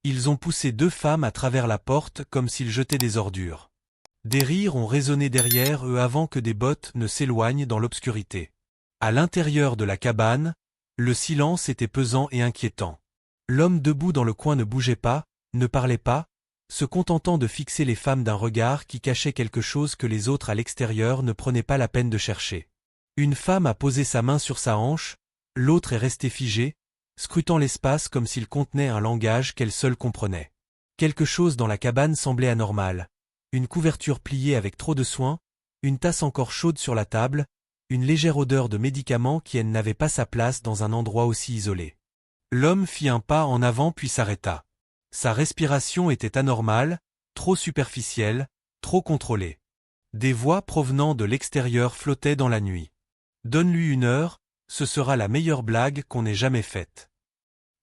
Ils ont poussé deux femmes à travers la porte comme s'ils jetaient des ordures. Des rires ont résonné derrière eux avant que des bottes ne s'éloignent dans l'obscurité. À l'intérieur de la cabane, le silence était pesant et inquiétant. L'homme debout dans le coin ne bougeait pas, ne parlait pas, se contentant de fixer les femmes d'un regard qui cachait quelque chose que les autres à l'extérieur ne prenaient pas la peine de chercher. Une femme a posé sa main sur sa hanche, l'autre est restée figée, scrutant l'espace comme s'il contenait un langage qu'elle seule comprenait. Quelque chose dans la cabane semblait anormal. Une couverture pliée avec trop de soin, une tasse encore chaude sur la table, une légère odeur de médicament qui n'avait pas sa place dans un endroit aussi isolé. L'homme fit un pas en avant puis s'arrêta. Sa respiration était anormale, trop superficielle, trop contrôlée. Des voix provenant de l'extérieur flottaient dans la nuit. Donne-lui 1 heure, ce sera la meilleure blague qu'on ait jamais faite.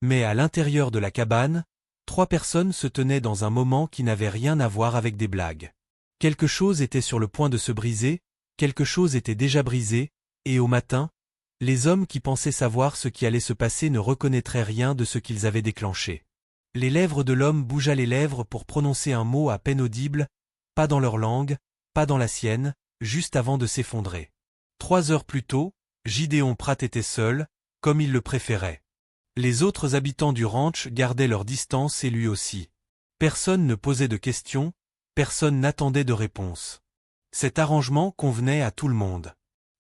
Mais à l'intérieur de la cabane, 3 personnes se tenaient dans un moment qui n'avait rien à voir avec des blagues. Quelque chose était sur le point de se briser, quelque chose était déjà brisé, et au matin, les hommes qui pensaient savoir ce qui allait se passer ne reconnaîtraient rien de ce qu'ils avaient déclenché. Les lèvres de l'homme bougea les lèvres pour prononcer un mot à peine audible, pas dans leur langue, pas dans la sienne, juste avant de s'effondrer. 3 heures plus tôt, Gideon Pratt était seul, comme il le préférait. Les autres habitants du ranch gardaient leur distance et lui aussi. Personne ne posait de questions, personne n'attendait de réponse. Cet arrangement convenait à tout le monde.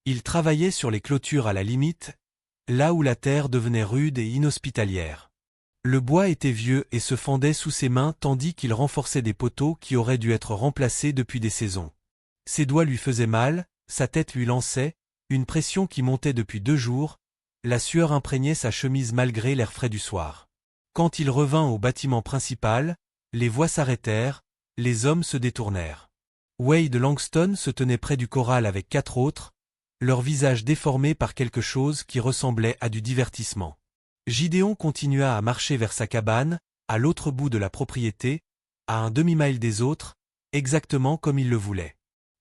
Il travaillait sur les clôtures à la limite, là où la terre devenait rude et inhospitalière. Le bois était vieux et se fendait sous ses mains tandis qu'il renforçait des poteaux qui auraient dû être remplacés depuis des saisons. Ses doigts lui faisaient mal, sa tête lui lançait, une pression qui montait depuis 2 jours, la sueur imprégnait sa chemise malgré l'air frais du soir. Quand il revint au bâtiment principal, les voix s'arrêtèrent, les hommes se détournèrent. Wade Langston se tenait près du corral avec 4 autres, leurs visages déformés par quelque chose qui ressemblait à du divertissement. Gideon continua à marcher vers sa cabane, à l'autre bout de la propriété, à un demi-mille des autres, exactement comme il le voulait.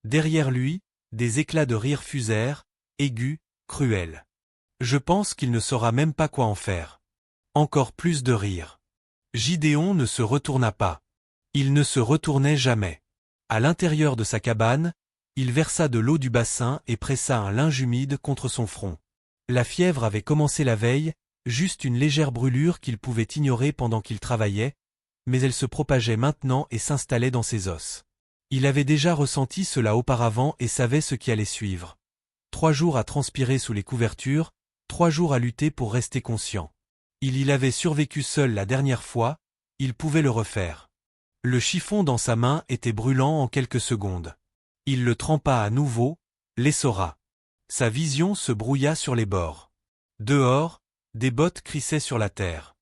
Derrière lui, des éclats de rire fusèrent, aigus, cruels. Je pense qu'il ne saura même pas quoi en faire. Encore plus de rire. Gideon ne se retourna pas. Il ne se retournait jamais. À l'intérieur de sa cabane, il versa de l'eau du bassin et pressa un linge humide contre son front. La fièvre avait commencé la veille, juste une légère brûlure qu'il pouvait ignorer pendant qu'il travaillait, mais elle se propageait maintenant et s'installait dans ses os. Il avait déjà ressenti cela auparavant et savait ce qui allait suivre. 3 jours à transpirer sous les couvertures, 3 jours à lutter pour rester conscient. Il y avait survécu seul la dernière fois, il pouvait le refaire. Le chiffon dans sa main était brûlant en quelques secondes. Il le trempa à nouveau, l'essora. Sa vision se brouilla sur les bords. Dehors, des bottes crissaient sur la terre.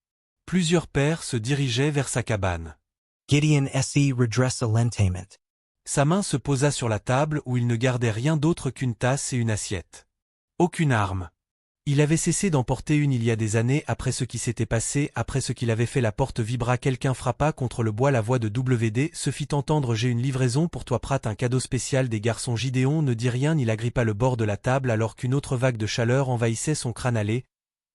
Plusieurs pères se dirigeaient vers sa cabane. Gideon S.E. redressa l'entaiment. Sa main se posa sur la table où il ne gardait rien d'autre qu'une tasse et une assiette. Aucune arme. Il avait cessé d'en porter une il y a des années après ce qui s'était passé, après ce qu'il avait fait. La porte vibra, quelqu'un frappa contre le bois, la voix de WD se fit entendre. J'ai une livraison pour toi Pratt, un cadeau spécial des garçons. Gideon ne dit rien, il agrippa le bord de la table alors qu'une autre vague de chaleur envahissait son crâne. Allez,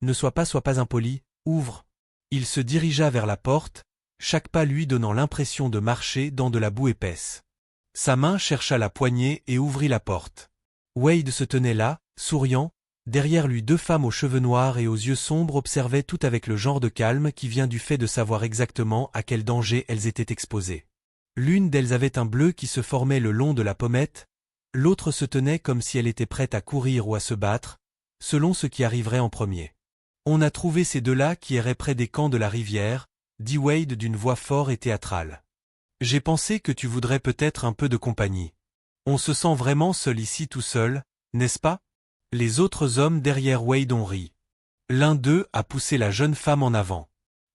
ne sois pas impoli, ouvre. Il se dirigea vers la porte, chaque pas lui donnant l'impression de marcher dans de la boue épaisse. Sa main chercha la poignée et ouvrit la porte. Wade se tenait là, souriant. Derrière lui 2 femmes aux cheveux noirs et aux yeux sombres observaient tout avec le genre de calme qui vient du fait de savoir exactement à quel danger elles étaient exposées. L'une d'elles avait un bleu qui se formait le long de la pommette, l'autre se tenait comme si elle était prête à courir ou à se battre, selon ce qui arriverait en premier. On a trouvé ces 2-là qui erraient près des camps de la rivière, dit Wade d'une voix forte et théâtrale. J'ai pensé que tu voudrais peut-être un peu de compagnie. On se sent vraiment seul ici tout seul, n'est-ce pas? Les autres hommes derrière Wade ont ri. L'un d'eux a poussé la jeune femme en avant.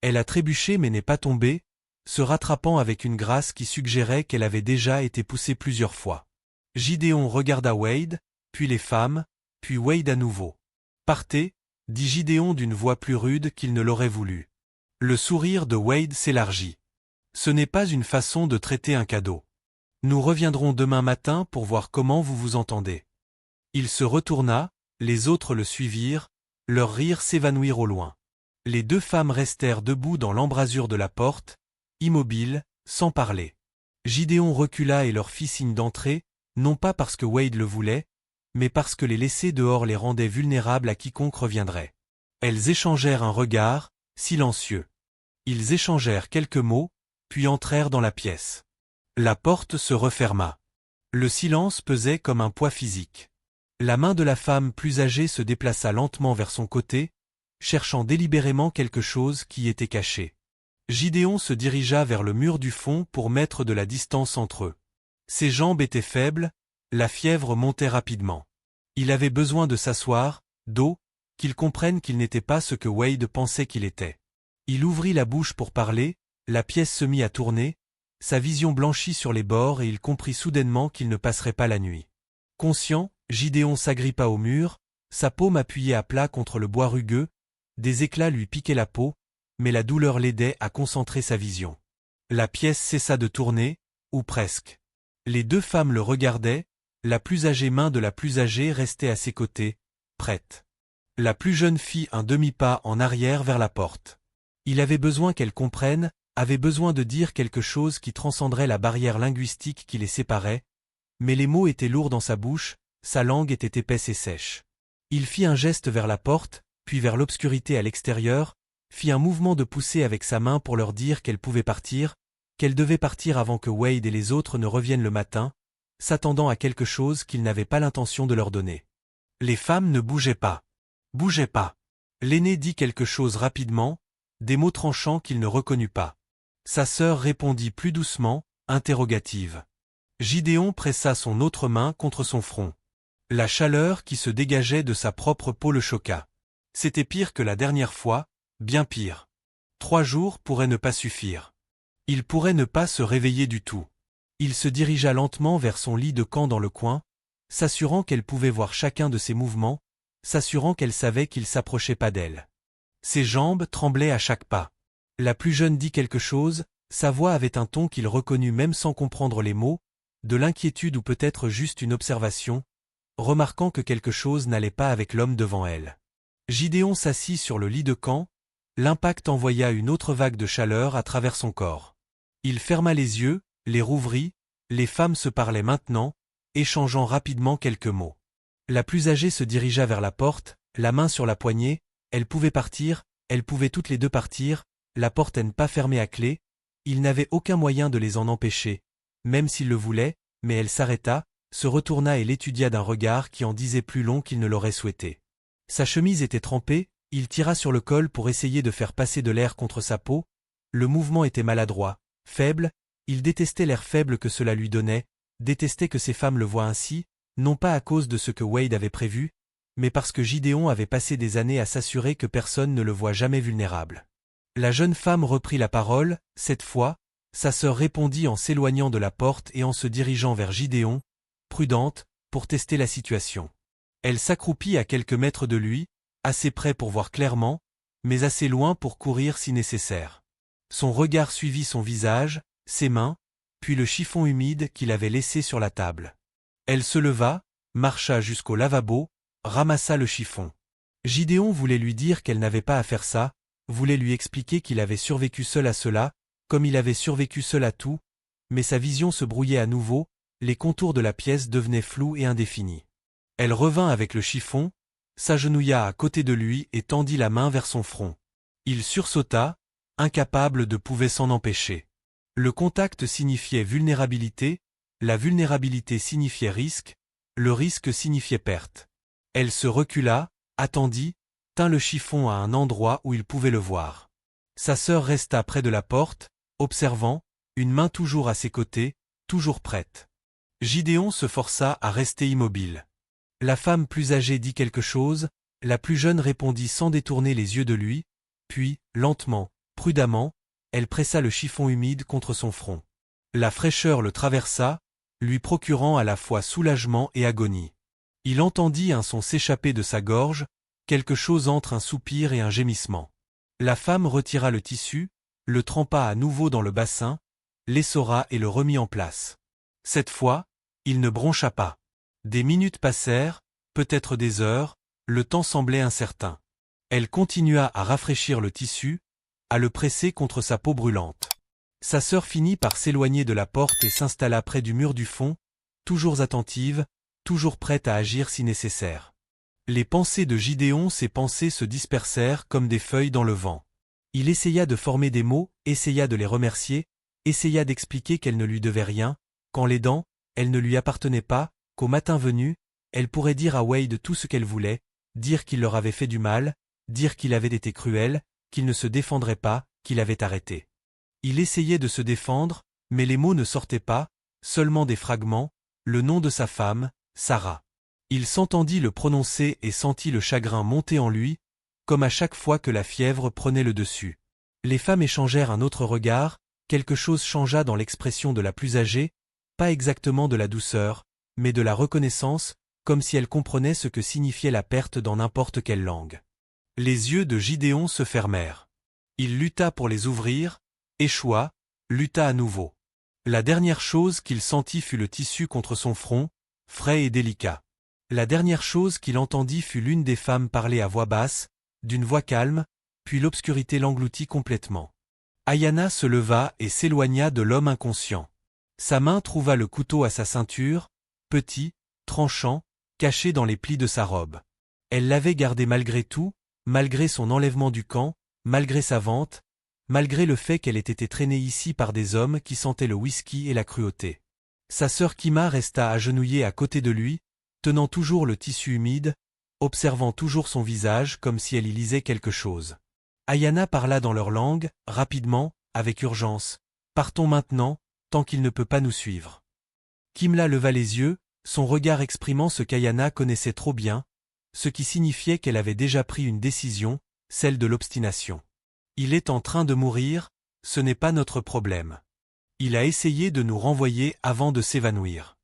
Elle a trébuché mais n'est pas tombée, se rattrapant avec une grâce qui suggérait qu'elle avait déjà été poussée plusieurs fois. Gideon regarda Wade, puis les femmes, puis Wade à nouveau. Partez, dit Gideon d'une voix plus rude qu'il ne l'aurait voulu. Le sourire de Wade s'élargit. Ce n'est pas une façon de traiter un cadeau. Nous reviendrons demain matin pour voir comment vous vous entendez. Il se retourna, les autres le suivirent, leurs rires s'évanouirent au loin. Les deux femmes restèrent debout dans l'embrasure de la porte, immobiles, sans parler. Gideon recula et leur fit signe d'entrer, non pas parce que Wade le voulait, mais parce que les laisser dehors les rendait vulnérables à quiconque reviendrait. Elles échangèrent un regard, silencieux. Ils échangèrent quelques mots, puis entrèrent dans la pièce. La porte se referma. Le silence pesait comme un poids physique. La main de la femme plus âgée se déplaça lentement vers son côté, cherchant délibérément quelque chose qui y était caché. Gideon se dirigea vers le mur du fond pour mettre de la distance entre eux. Ses jambes étaient faibles, la fièvre montait rapidement. Il avait besoin de s'asseoir, d'eau, qu'il comprenne qu'il n'était pas ce que Wade pensait qu'il était. Il ouvrit la bouche pour parler, la pièce se mit à tourner, sa vision blanchit sur les bords et il comprit soudainement qu'il ne passerait pas la nuit. Conscient, Gideon s'agrippa au mur, sa paume appuyée à plat contre le bois rugueux, des éclats lui piquaient la peau, mais la douleur l'aidait à concentrer sa vision. La pièce cessa de tourner, ou presque. Les deux femmes le regardaient, la plus âgée main de la plus âgée restait à ses côtés, prête. La plus jeune fit un demi-pas en arrière vers la porte. Il avait besoin qu'elle comprenne, avait besoin de dire quelque chose qui transcenderait la barrière linguistique qui les séparait, mais les mots étaient lourds dans sa bouche, sa langue était épaisse et sèche. Il fit un geste vers la porte, puis vers l'obscurité à l'extérieur, fit un mouvement de poussée avec sa main pour leur dire qu'elle pouvait partir, qu'elle devait partir avant que Wade et les autres ne reviennent le matin, s'attendant à quelque chose qu'il n'avait pas l'intention de leur donner. Les femmes ne bougeaient pas. Bougeaient pas. L'aîné dit quelque chose rapidement, des mots tranchants qu'il ne reconnut pas. Sa sœur répondit plus doucement, interrogative. Gideon pressa son autre main contre son front. La chaleur qui se dégageait de sa propre peau le choqua. C'était pire que la dernière fois, bien pire. 3 jours pourraient ne pas suffire. Il pourrait ne pas se réveiller du tout. Il se dirigea lentement vers son lit de camp dans le coin, s'assurant qu'elle pouvait voir chacun de ses mouvements, s'assurant qu'elle savait qu'il s'approchait pas d'elle. Ses jambes tremblaient à chaque pas. La plus jeune dit quelque chose, sa voix avait un ton qu'il reconnut même sans comprendre les mots, de l'inquiétude ou peut-être juste une observation, remarquant que quelque chose n'allait pas avec l'homme devant elle. Gideon s'assit sur le lit de camp, l'impact envoya une autre vague de chaleur à travers son corps. Il ferma les yeux, les rouvrit, les femmes se parlaient maintenant, échangeant rapidement quelques mots. La plus âgée se dirigea vers la porte, la main sur la poignée, elle pouvait partir, elles pouvaient toutes les deux partir, la porte n'est pas fermée à clé, il n'avait aucun moyen de les en empêcher, même s'il le voulait, mais elle s'arrêta, se retourna et l'étudia d'un regard qui en disait plus long qu'il ne l'aurait souhaité. Sa chemise était trempée, il tira sur le col pour essayer de faire passer de l'air contre sa peau, le mouvement était maladroit, faible, il détestait l'air faible que cela lui donnait, détestait que ces femmes le voient ainsi, non pas à cause de ce que Wade avait prévu, mais parce que Gideon avait passé des années à s'assurer que personne ne le voit jamais vulnérable. La jeune femme reprit la parole, cette fois, sa sœur répondit en s'éloignant de la porte et en se dirigeant vers Gideon, prudente, pour tester la situation. Elle s'accroupit à quelques mètres de lui, assez près pour voir clairement, mais assez loin pour courir si nécessaire. Son regard suivit son visage, ses mains, puis le chiffon humide qu'il avait laissé sur la table. Elle se leva, marcha jusqu'au lavabo, ramassa le chiffon. Gideon voulait lui dire qu'elle n'avait pas à faire ça, voulait lui expliquer qu'il avait survécu seul à cela, comme il avait survécu seul à tout, mais sa vision se brouillait à nouveau, les contours de la pièce devenaient flous et indéfinis. Elle revint avec le chiffon, s'agenouilla à côté de lui et tendit la main vers son front. Il sursauta, incapable de pouvoir s'en empêcher. Le contact signifiait vulnérabilité, la vulnérabilité signifiait risque, le risque signifiait perte. Elle se recula, attendit, tint le chiffon à un endroit où il pouvait le voir. Sa sœur resta près de la porte, observant, une main toujours à ses côtés, toujours prête. Gideon se força à rester immobile. La femme plus âgée dit quelque chose, la plus jeune répondit sans détourner les yeux de lui, puis, lentement, prudemment, elle pressa le chiffon humide contre son front. La fraîcheur le traversa, lui procurant à la fois soulagement et agonie. Il entendit un son s'échapper de sa gorge, quelque chose entre un soupir et un gémissement. La femme retira le tissu, le trempa à nouveau dans le bassin, l'essora et le remit en place. Cette fois, il ne broncha pas. Des minutes passèrent, peut-être des heures, le temps semblait incertain. Elle continua à rafraîchir le tissu, à le presser contre sa peau brûlante. Sa sœur finit par s'éloigner de la porte et s'installa près du mur du fond, toujours attentive, toujours prête à agir si nécessaire. Les pensées de Gideon, ses pensées se dispersèrent comme des feuilles dans le vent. Il essaya de former des mots, essaya de les remercier, essaya d'expliquer qu'elle ne lui devait rien, qu'en l'aidant, elle ne lui appartenait pas, qu'au matin venu, elle pourrait dire à Wade tout ce qu'elle voulait, dire qu'il leur avait fait du mal, dire qu'il avait été cruel, qu'il ne se défendrait pas, qu'il avait arrêté. Il essayait de se défendre, mais les mots ne sortaient pas, seulement des fragments, le nom de sa femme, Sarah. Il s'entendit le prononcer et sentit le chagrin monter en lui, comme à chaque fois que la fièvre prenait le dessus. Les femmes échangèrent un autre regard, quelque chose changea dans l'expression de la plus âgée, pas exactement de la douceur, mais de la reconnaissance, comme si elle comprenait ce que signifiait la perte dans n'importe quelle langue. Les yeux de Gideon se fermèrent. Il lutta pour les ouvrir, échoua, lutta à nouveau. La dernière chose qu'il sentit fut le tissu contre son front, frais et délicat. La dernière chose qu'il entendit fut l'une des femmes parler à voix basse, d'une voix calme, puis l'obscurité l'engloutit complètement. Ayanna se leva et s'éloigna de l'homme inconscient. Sa main trouva le couteau à sa ceinture, petit, tranchant, caché dans les plis de sa robe. Elle l'avait gardé malgré tout, malgré son enlèvement du camp, malgré sa vente, malgré le fait qu'elle ait été traînée ici par des hommes qui sentaient le whisky et la cruauté. Sa sœur Kima resta agenouillée à côté de lui, tenant toujours le tissu humide, observant toujours son visage comme si elle y lisait quelque chose. Ayanna parla dans leur langue, rapidement, avec urgence. « Partons maintenant, tant qu'il ne peut pas nous suivre. » Kimla leva les yeux, son regard exprimant ce qu'Ayanna connaissait trop bien, ce qui signifiait qu'elle avait déjà pris une décision, celle de l'obstination. « Il est en train de mourir, ce n'est pas notre problème. Il a essayé de nous renvoyer avant de s'évanouir. »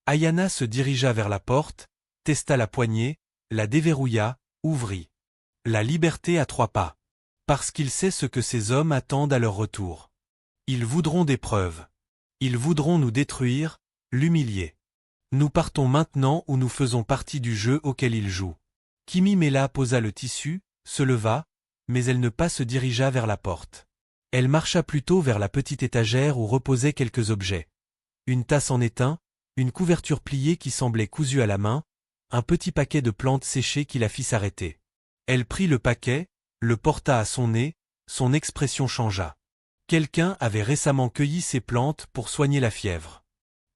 Ayanna se dirigea vers la porte, testa la poignée, la déverrouilla, ouvrit. La liberté à 3 pas. Parce qu'il sait ce que ces hommes attendent à leur retour. Ils voudront des preuves. Ils voudront nous détruire, l'humilier. Nous partons maintenant ou nous faisons partie du jeu auquel ils jouent. Kimi Mela posa le tissu, se leva, mais elle ne pas se dirigea vers la porte. Elle marcha plutôt vers la petite étagère où reposaient quelques objets. Une tasse en étain, une couverture pliée qui semblait cousue à la main, un petit paquet de plantes séchées qui la fit s'arrêter. Elle prit le paquet, le porta à son nez, son expression changea. Quelqu'un avait récemment cueilli ces plantes pour soigner la fièvre.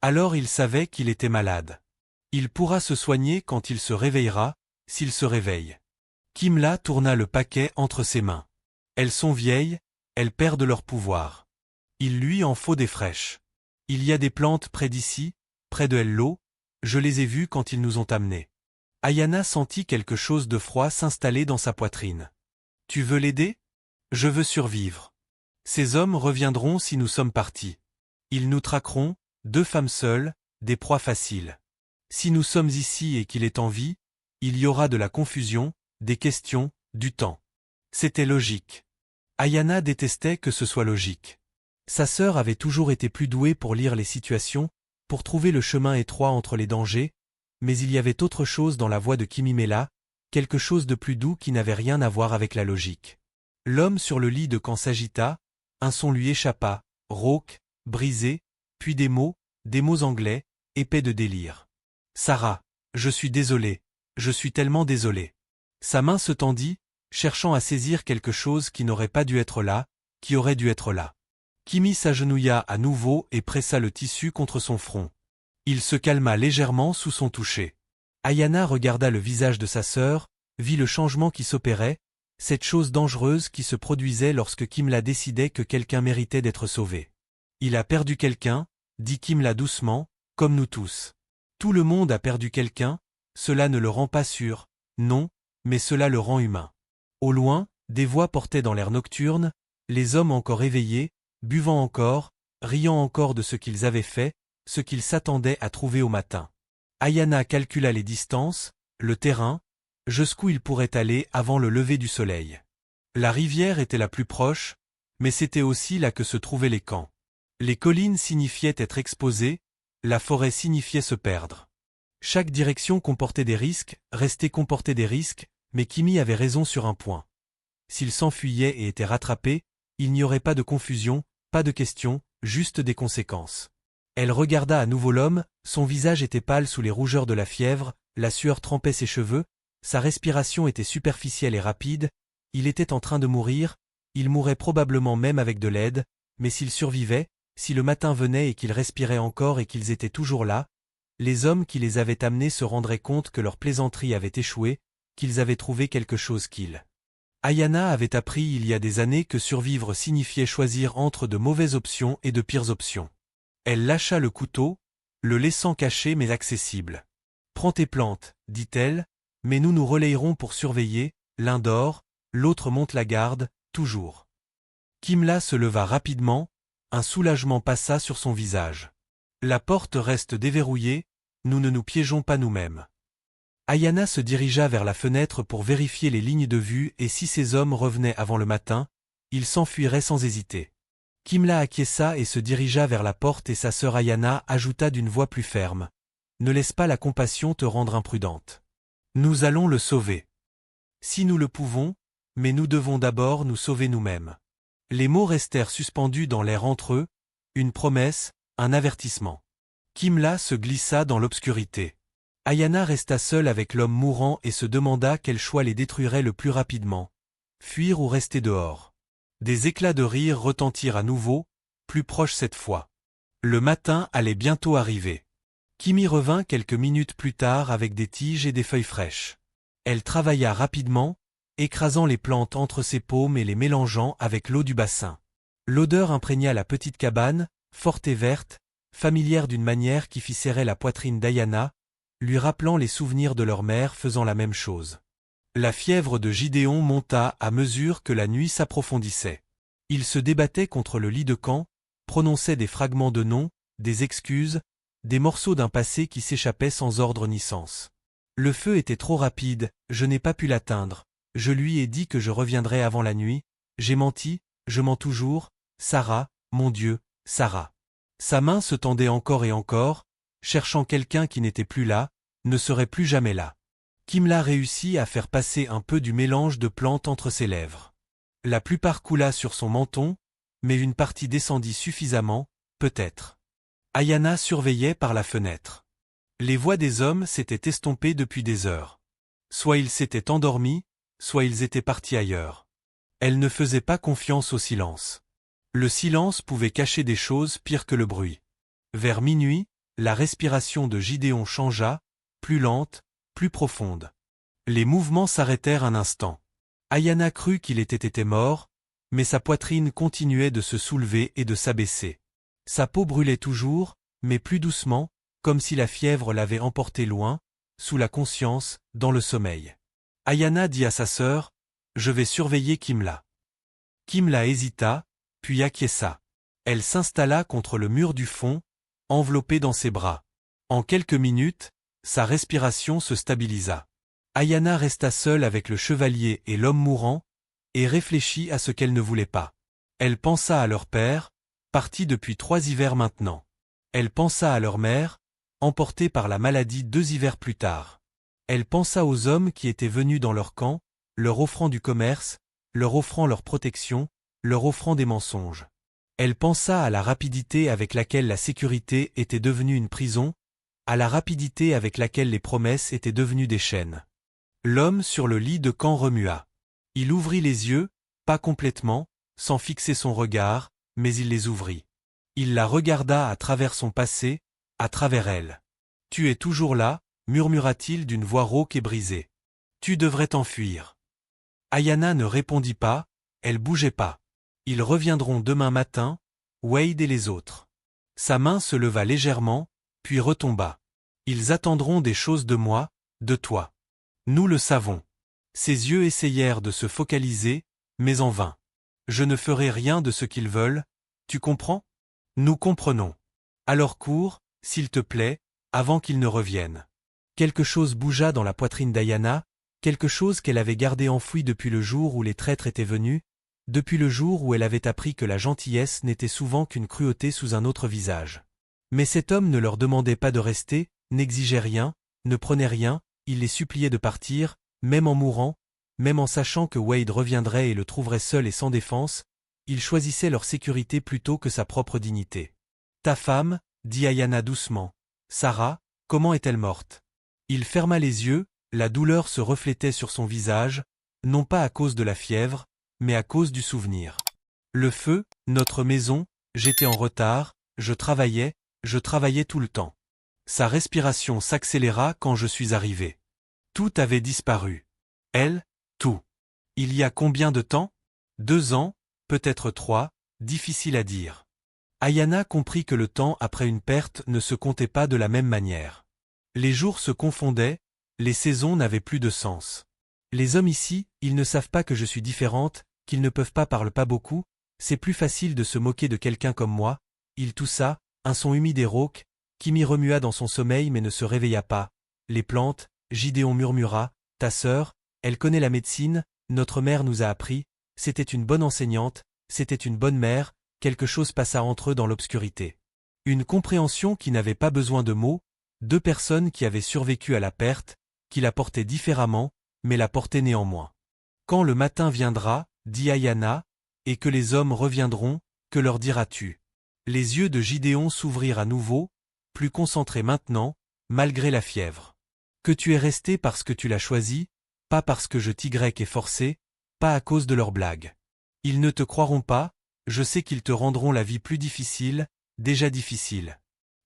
Alors il savait qu'il était malade. Il pourra se soigner quand il se réveillera, s'il se réveille. Kimla tourna le paquet entre ses mains. Elles sont vieilles, elles perdent leur pouvoir. Il lui en faut des fraîches. Il y a des plantes près d'ici, près de l'eau, je les ai vues quand ils nous ont amenés. Ayanna sentit quelque chose de froid s'installer dans sa poitrine. Tu veux l'aider? Je veux survivre. Ces hommes reviendront si nous sommes partis. Ils nous traqueront, 2 femmes seules, des proies faciles. Si nous sommes ici et qu'il est en vie, il y aura de la confusion, des questions, du temps. C'était logique. Ayanna détestait que ce soit logique. Sa sœur avait toujours été plus douée pour lire les situations, pour trouver le chemin étroit entre les dangers, mais il y avait autre chose dans la voix de Kimi Mela, quelque chose de plus doux qui n'avait rien à voir avec la logique. L'homme sur le lit de camp s'agita, un son lui échappa, rauque, brisé, puis des mots anglais, épais de délire. Sarah, je suis désolé, je suis tellement désolé. Sa main se tendit, cherchant à saisir quelque chose qui n'aurait pas dû être là, qui aurait dû être là. Kimi s'agenouilla à nouveau et pressa le tissu contre son front. Il se calma légèrement sous son toucher. Ayanna regarda le visage de sa sœur, vit le changement qui s'opérait, cette chose dangereuse qui se produisait lorsque Kimla décidait que quelqu'un méritait d'être sauvé. Il a perdu quelqu'un, dit Kimla doucement, comme nous tous. Tout le monde a perdu quelqu'un, cela ne le rend pas sûr, non, mais cela le rend humain. Au loin, des voix portaient dans l'air nocturne, les hommes encore éveillés, buvant encore, riant encore de ce qu'ils avaient fait, ce qu'ils s'attendaient à trouver au matin. Ayanna calcula les distances, le terrain, jusqu'où il pourrait aller avant le lever du soleil. La rivière était la plus proche, mais c'était aussi là que se trouvaient les camps. Les collines signifiaient être exposées, la forêt signifiait se perdre. Chaque direction comportait des risques, rester comportait des risques, Mais Kimi avait raison sur un point. S'il s'enfuyait et était rattrapé, il n'y aurait pas de confusion, pas de questions, juste des conséquences. Elle regarda à nouveau l'homme, son visage était pâle sous les rougeurs de la fièvre, la sueur trempait ses cheveux, sa respiration était superficielle et rapide, il était en train de mourir, il mourrait probablement même avec de l'aide, mais s'il survivait, si le matin venait et qu'ils respiraient encore et qu'ils étaient toujours là, les hommes qui les avaient amenés se rendraient compte que leur plaisanterie avait échoué, qu'ils avaient trouvé quelque chose qu'ils. Ayana avait appris il y a des années que survivre signifiait choisir entre de mauvaises options et de pires options. Elle lâcha le couteau, le laissant caché mais accessible. « Prends tes plantes, dit-elle, mais nous nous relayerons pour surveiller, l'un dort, l'autre monte la garde, toujours. » Kimla se leva rapidement, un soulagement passa sur son visage. La porte reste déverrouillée, nous ne nous piégeons pas nous-mêmes. Ayana se dirigea vers la fenêtre pour vérifier les lignes de vue et si ces hommes revenaient avant le matin, ils s'enfuiraient sans hésiter. Kimla acquiesça et se dirigea vers la porte et sa sœur Ayana ajouta d'une voix plus ferme. « Ne laisse pas la compassion te rendre imprudente. Nous allons le sauver. Si nous le pouvons, mais nous devons d'abord nous sauver nous-mêmes. » Les mots restèrent suspendus dans l'air entre eux, une promesse, un avertissement. Kimla se glissa dans l'obscurité. Ayana resta seule avec l'homme mourant et se demanda quel choix les détruirait le plus rapidement. Fuir ou rester dehors. Des éclats de rire retentirent à nouveau, plus proches cette fois. Le matin allait bientôt arriver. Kimi revint quelques minutes plus tard avec des tiges et des feuilles fraîches. Elle travailla rapidement, écrasant les plantes entre ses paumes et les mélangeant avec l'eau du bassin. L'odeur imprégna la petite cabane, forte et verte, familière d'une manière qui fit serrer la poitrine d'Ayana, lui rappelant les souvenirs de leur mère faisant la même chose. La fièvre de Gideon monta à mesure que la nuit s'approfondissait. Il se débattait contre le lit de camp, prononçait des fragments de noms, des excuses, des morceaux d'un passé qui s'échappaient sans ordre ni sens. Le feu était trop rapide, je n'ai pas pu l'atteindre, je lui ai dit que je reviendrais avant la nuit, j'ai menti, je mens toujours, Sarah, mon Dieu, Sarah. Sa main se tendait encore et encore, cherchant quelqu'un qui n'était plus là, ne serait plus jamais là. Kimla réussit à faire passer un peu du mélange de plantes entre ses lèvres. La plupart coula sur son menton, mais une partie descendit suffisamment, peut-être. Ayana surveillait par la fenêtre. Les voix des hommes s'étaient estompées depuis des heures. Soit ils s'étaient endormis, soit ils étaient partis ailleurs. Elle ne faisait pas confiance au silence. Le silence pouvait cacher des choses pires que le bruit. Vers minuit, la respiration de Gideon changea, plus lente, plus profonde. Les mouvements s'arrêtèrent un instant. Ayana crut qu'il était été mort, mais sa poitrine continuait de se soulever et de s'abaisser. Sa peau brûlait toujours, mais plus doucement, comme si la fièvre l'avait emporté loin, sous la conscience, dans le sommeil. Ayana dit à sa sœur, « Je vais surveiller Kimla. » Kimla hésita, puis acquiesça. Elle s'installa contre le mur du fond, enveloppée dans ses bras. En quelques minutes, sa respiration se stabilisa. Ayana resta seule avec le chevalier et l'homme mourant, et réfléchit à ce qu'elle ne voulait pas. Elle pensa à leur père, parti depuis 3 hivers maintenant. Elle pensa à leur mère, emportée par la maladie 2 hivers plus tard. Elle pensa aux hommes qui étaient venus dans leur camp, leur offrant du commerce, leur offrant leur protection, leur offrant des mensonges. Elle pensa à la rapidité avec laquelle la sécurité était devenue une prison, à la rapidité avec laquelle les promesses étaient devenues des chaînes. L'homme sur le lit de camp remua. Il ouvrit les yeux, pas complètement, sans fixer son regard, mais il les ouvrit. Il la regarda à travers son passé, à travers elle. « Tu es toujours là, murmura-t-il d'une voix rauque et brisée. Tu devrais t'enfuir. » Ayana ne répondit pas, elle bougeait pas. Ils reviendront demain matin, Wade et les autres. Sa main se leva légèrement, puis retomba. Ils attendront des choses de moi, de toi. Nous le savons. Ses yeux essayèrent de se focaliser, mais en vain. Je ne ferai rien de ce qu'ils veulent, tu comprends? Nous comprenons. Alors cours, s'il te plaît, avant qu'ils ne reviennent. Quelque chose bougea dans la poitrine d'Ayana, quelque chose qu'elle avait gardé enfoui depuis le jour où les traîtres étaient venus, depuis le jour où elle avait appris que la gentillesse n'était souvent qu'une cruauté sous un autre visage. Mais cet homme ne leur demandait pas de rester, n'exigeait rien, ne prenait rien, il les suppliait de partir, même en mourant, même en sachant que Wade reviendrait et le trouverait seul et sans défense, il choisissait leur sécurité plutôt que sa propre dignité. Ta femme, dit Ayanna doucement. Sarah, comment est-elle morte? Il ferma les yeux, la douleur se reflétait sur son visage, non pas à cause de la fièvre, mais à cause du souvenir. Le feu, notre maison, j'étais en retard, je travaillais tout le temps. Sa respiration s'accéléra quand je suis arrivé. Tout avait disparu. Elle, tout. Il y a combien de temps? 2 ans, peut-être 3, difficile à dire. Ayanna comprit que le temps après une perte ne se comptait pas de la même manière. Les jours se confondaient, les saisons n'avaient plus de sens. Les hommes ici, ils ne savent pas que je suis différente, qu'ils ne peuvent parler pas beaucoup, c'est plus facile de se moquer de quelqu'un comme moi. Il toussa, un son humide et rauque, Kimi remua dans son sommeil mais ne se réveilla pas. Les plantes, Gideon murmura, ta sœur, elle connaît la médecine, notre mère nous a appris, c'était une bonne enseignante, c'était une bonne mère, quelque chose passa entre eux dans l'obscurité. Une compréhension qui n'avait pas besoin de mots, 2 personnes qui avaient survécu à la perte, qui la portaient différemment, mais la portaient néanmoins. Quand le matin viendra, dit Ayanna, et que les hommes reviendront, que leur diras-tu? Les yeux de Gideon s'ouvrirent à nouveau, plus concentrés maintenant, malgré la fièvre. Que tu es resté parce que tu l'as choisi, pas parce que je t'y ai forcé, pas à cause de leurs blagues. Ils ne te croiront pas, je sais qu'ils te rendront la vie plus difficile, déjà difficile.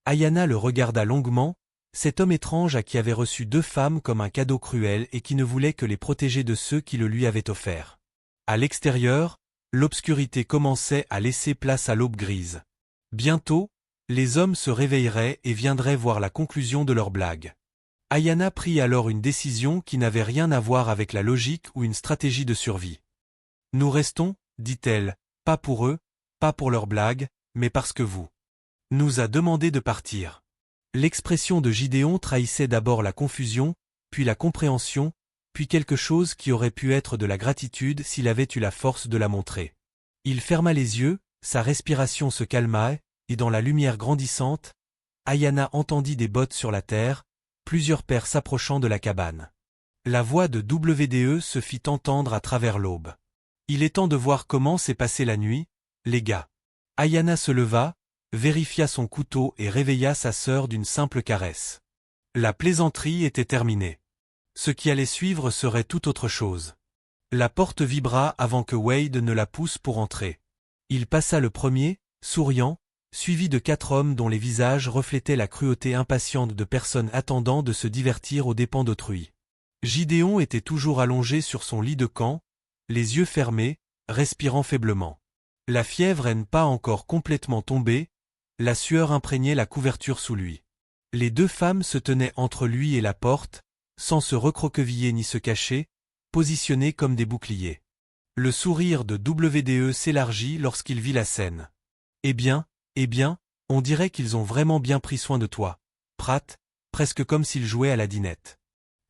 Ayanna le regarda longuement, cet homme étrange à qui avait reçu 2 femmes comme un cadeau cruel et qui ne voulait que les protéger de ceux qui le lui avaient offert. À l'extérieur, l'obscurité commençait à laisser place à l'aube grise. Bientôt, les hommes se réveilleraient et viendraient voir la conclusion de leurs blagues. Ayanna prit alors une décision qui n'avait rien à voir avec la logique ou une stratégie de survie. Nous restons, dit-elle, pas pour eux, pas pour leurs blagues, mais parce que vous nous a demandé de partir. L'expression de Gideon trahissait d'abord la confusion, puis la compréhension, puis quelque chose qui aurait pu être de la gratitude s'il avait eu la force de la montrer. Il ferma les yeux, sa respiration se calma, et dans la lumière grandissante, Ayanna entendit des bottes sur la terre, plusieurs pères s'approchant de la cabane. La voix de WDE se fit entendre à travers l'aube. Il est temps de voir comment s'est passée la nuit, les gars. Ayanna se leva, vérifia son couteau et réveilla sa sœur d'une simple caresse. La plaisanterie était terminée. Ce qui allait suivre serait tout autre chose. La porte vibra avant que Wade ne la pousse pour entrer. Il passa le premier, souriant, suivi de 4 hommes dont les visages reflétaient la cruauté impatiente de personnes attendant de se divertir aux dépens d'autrui. Gideon était toujours allongé sur son lit de camp, les yeux fermés, respirant faiblement. La fièvre n'est pas encore complètement tombée, la sueur imprégnait la couverture sous lui. Les 2 femmes se tenaient entre lui et la porte, sans se recroqueviller ni se cacher, positionnées comme des boucliers. Le sourire de WDE s'élargit lorsqu'il vit la scène. Eh bien, on dirait qu'ils ont vraiment bien pris soin de toi, Pratt, presque comme s'il jouait à la dinette.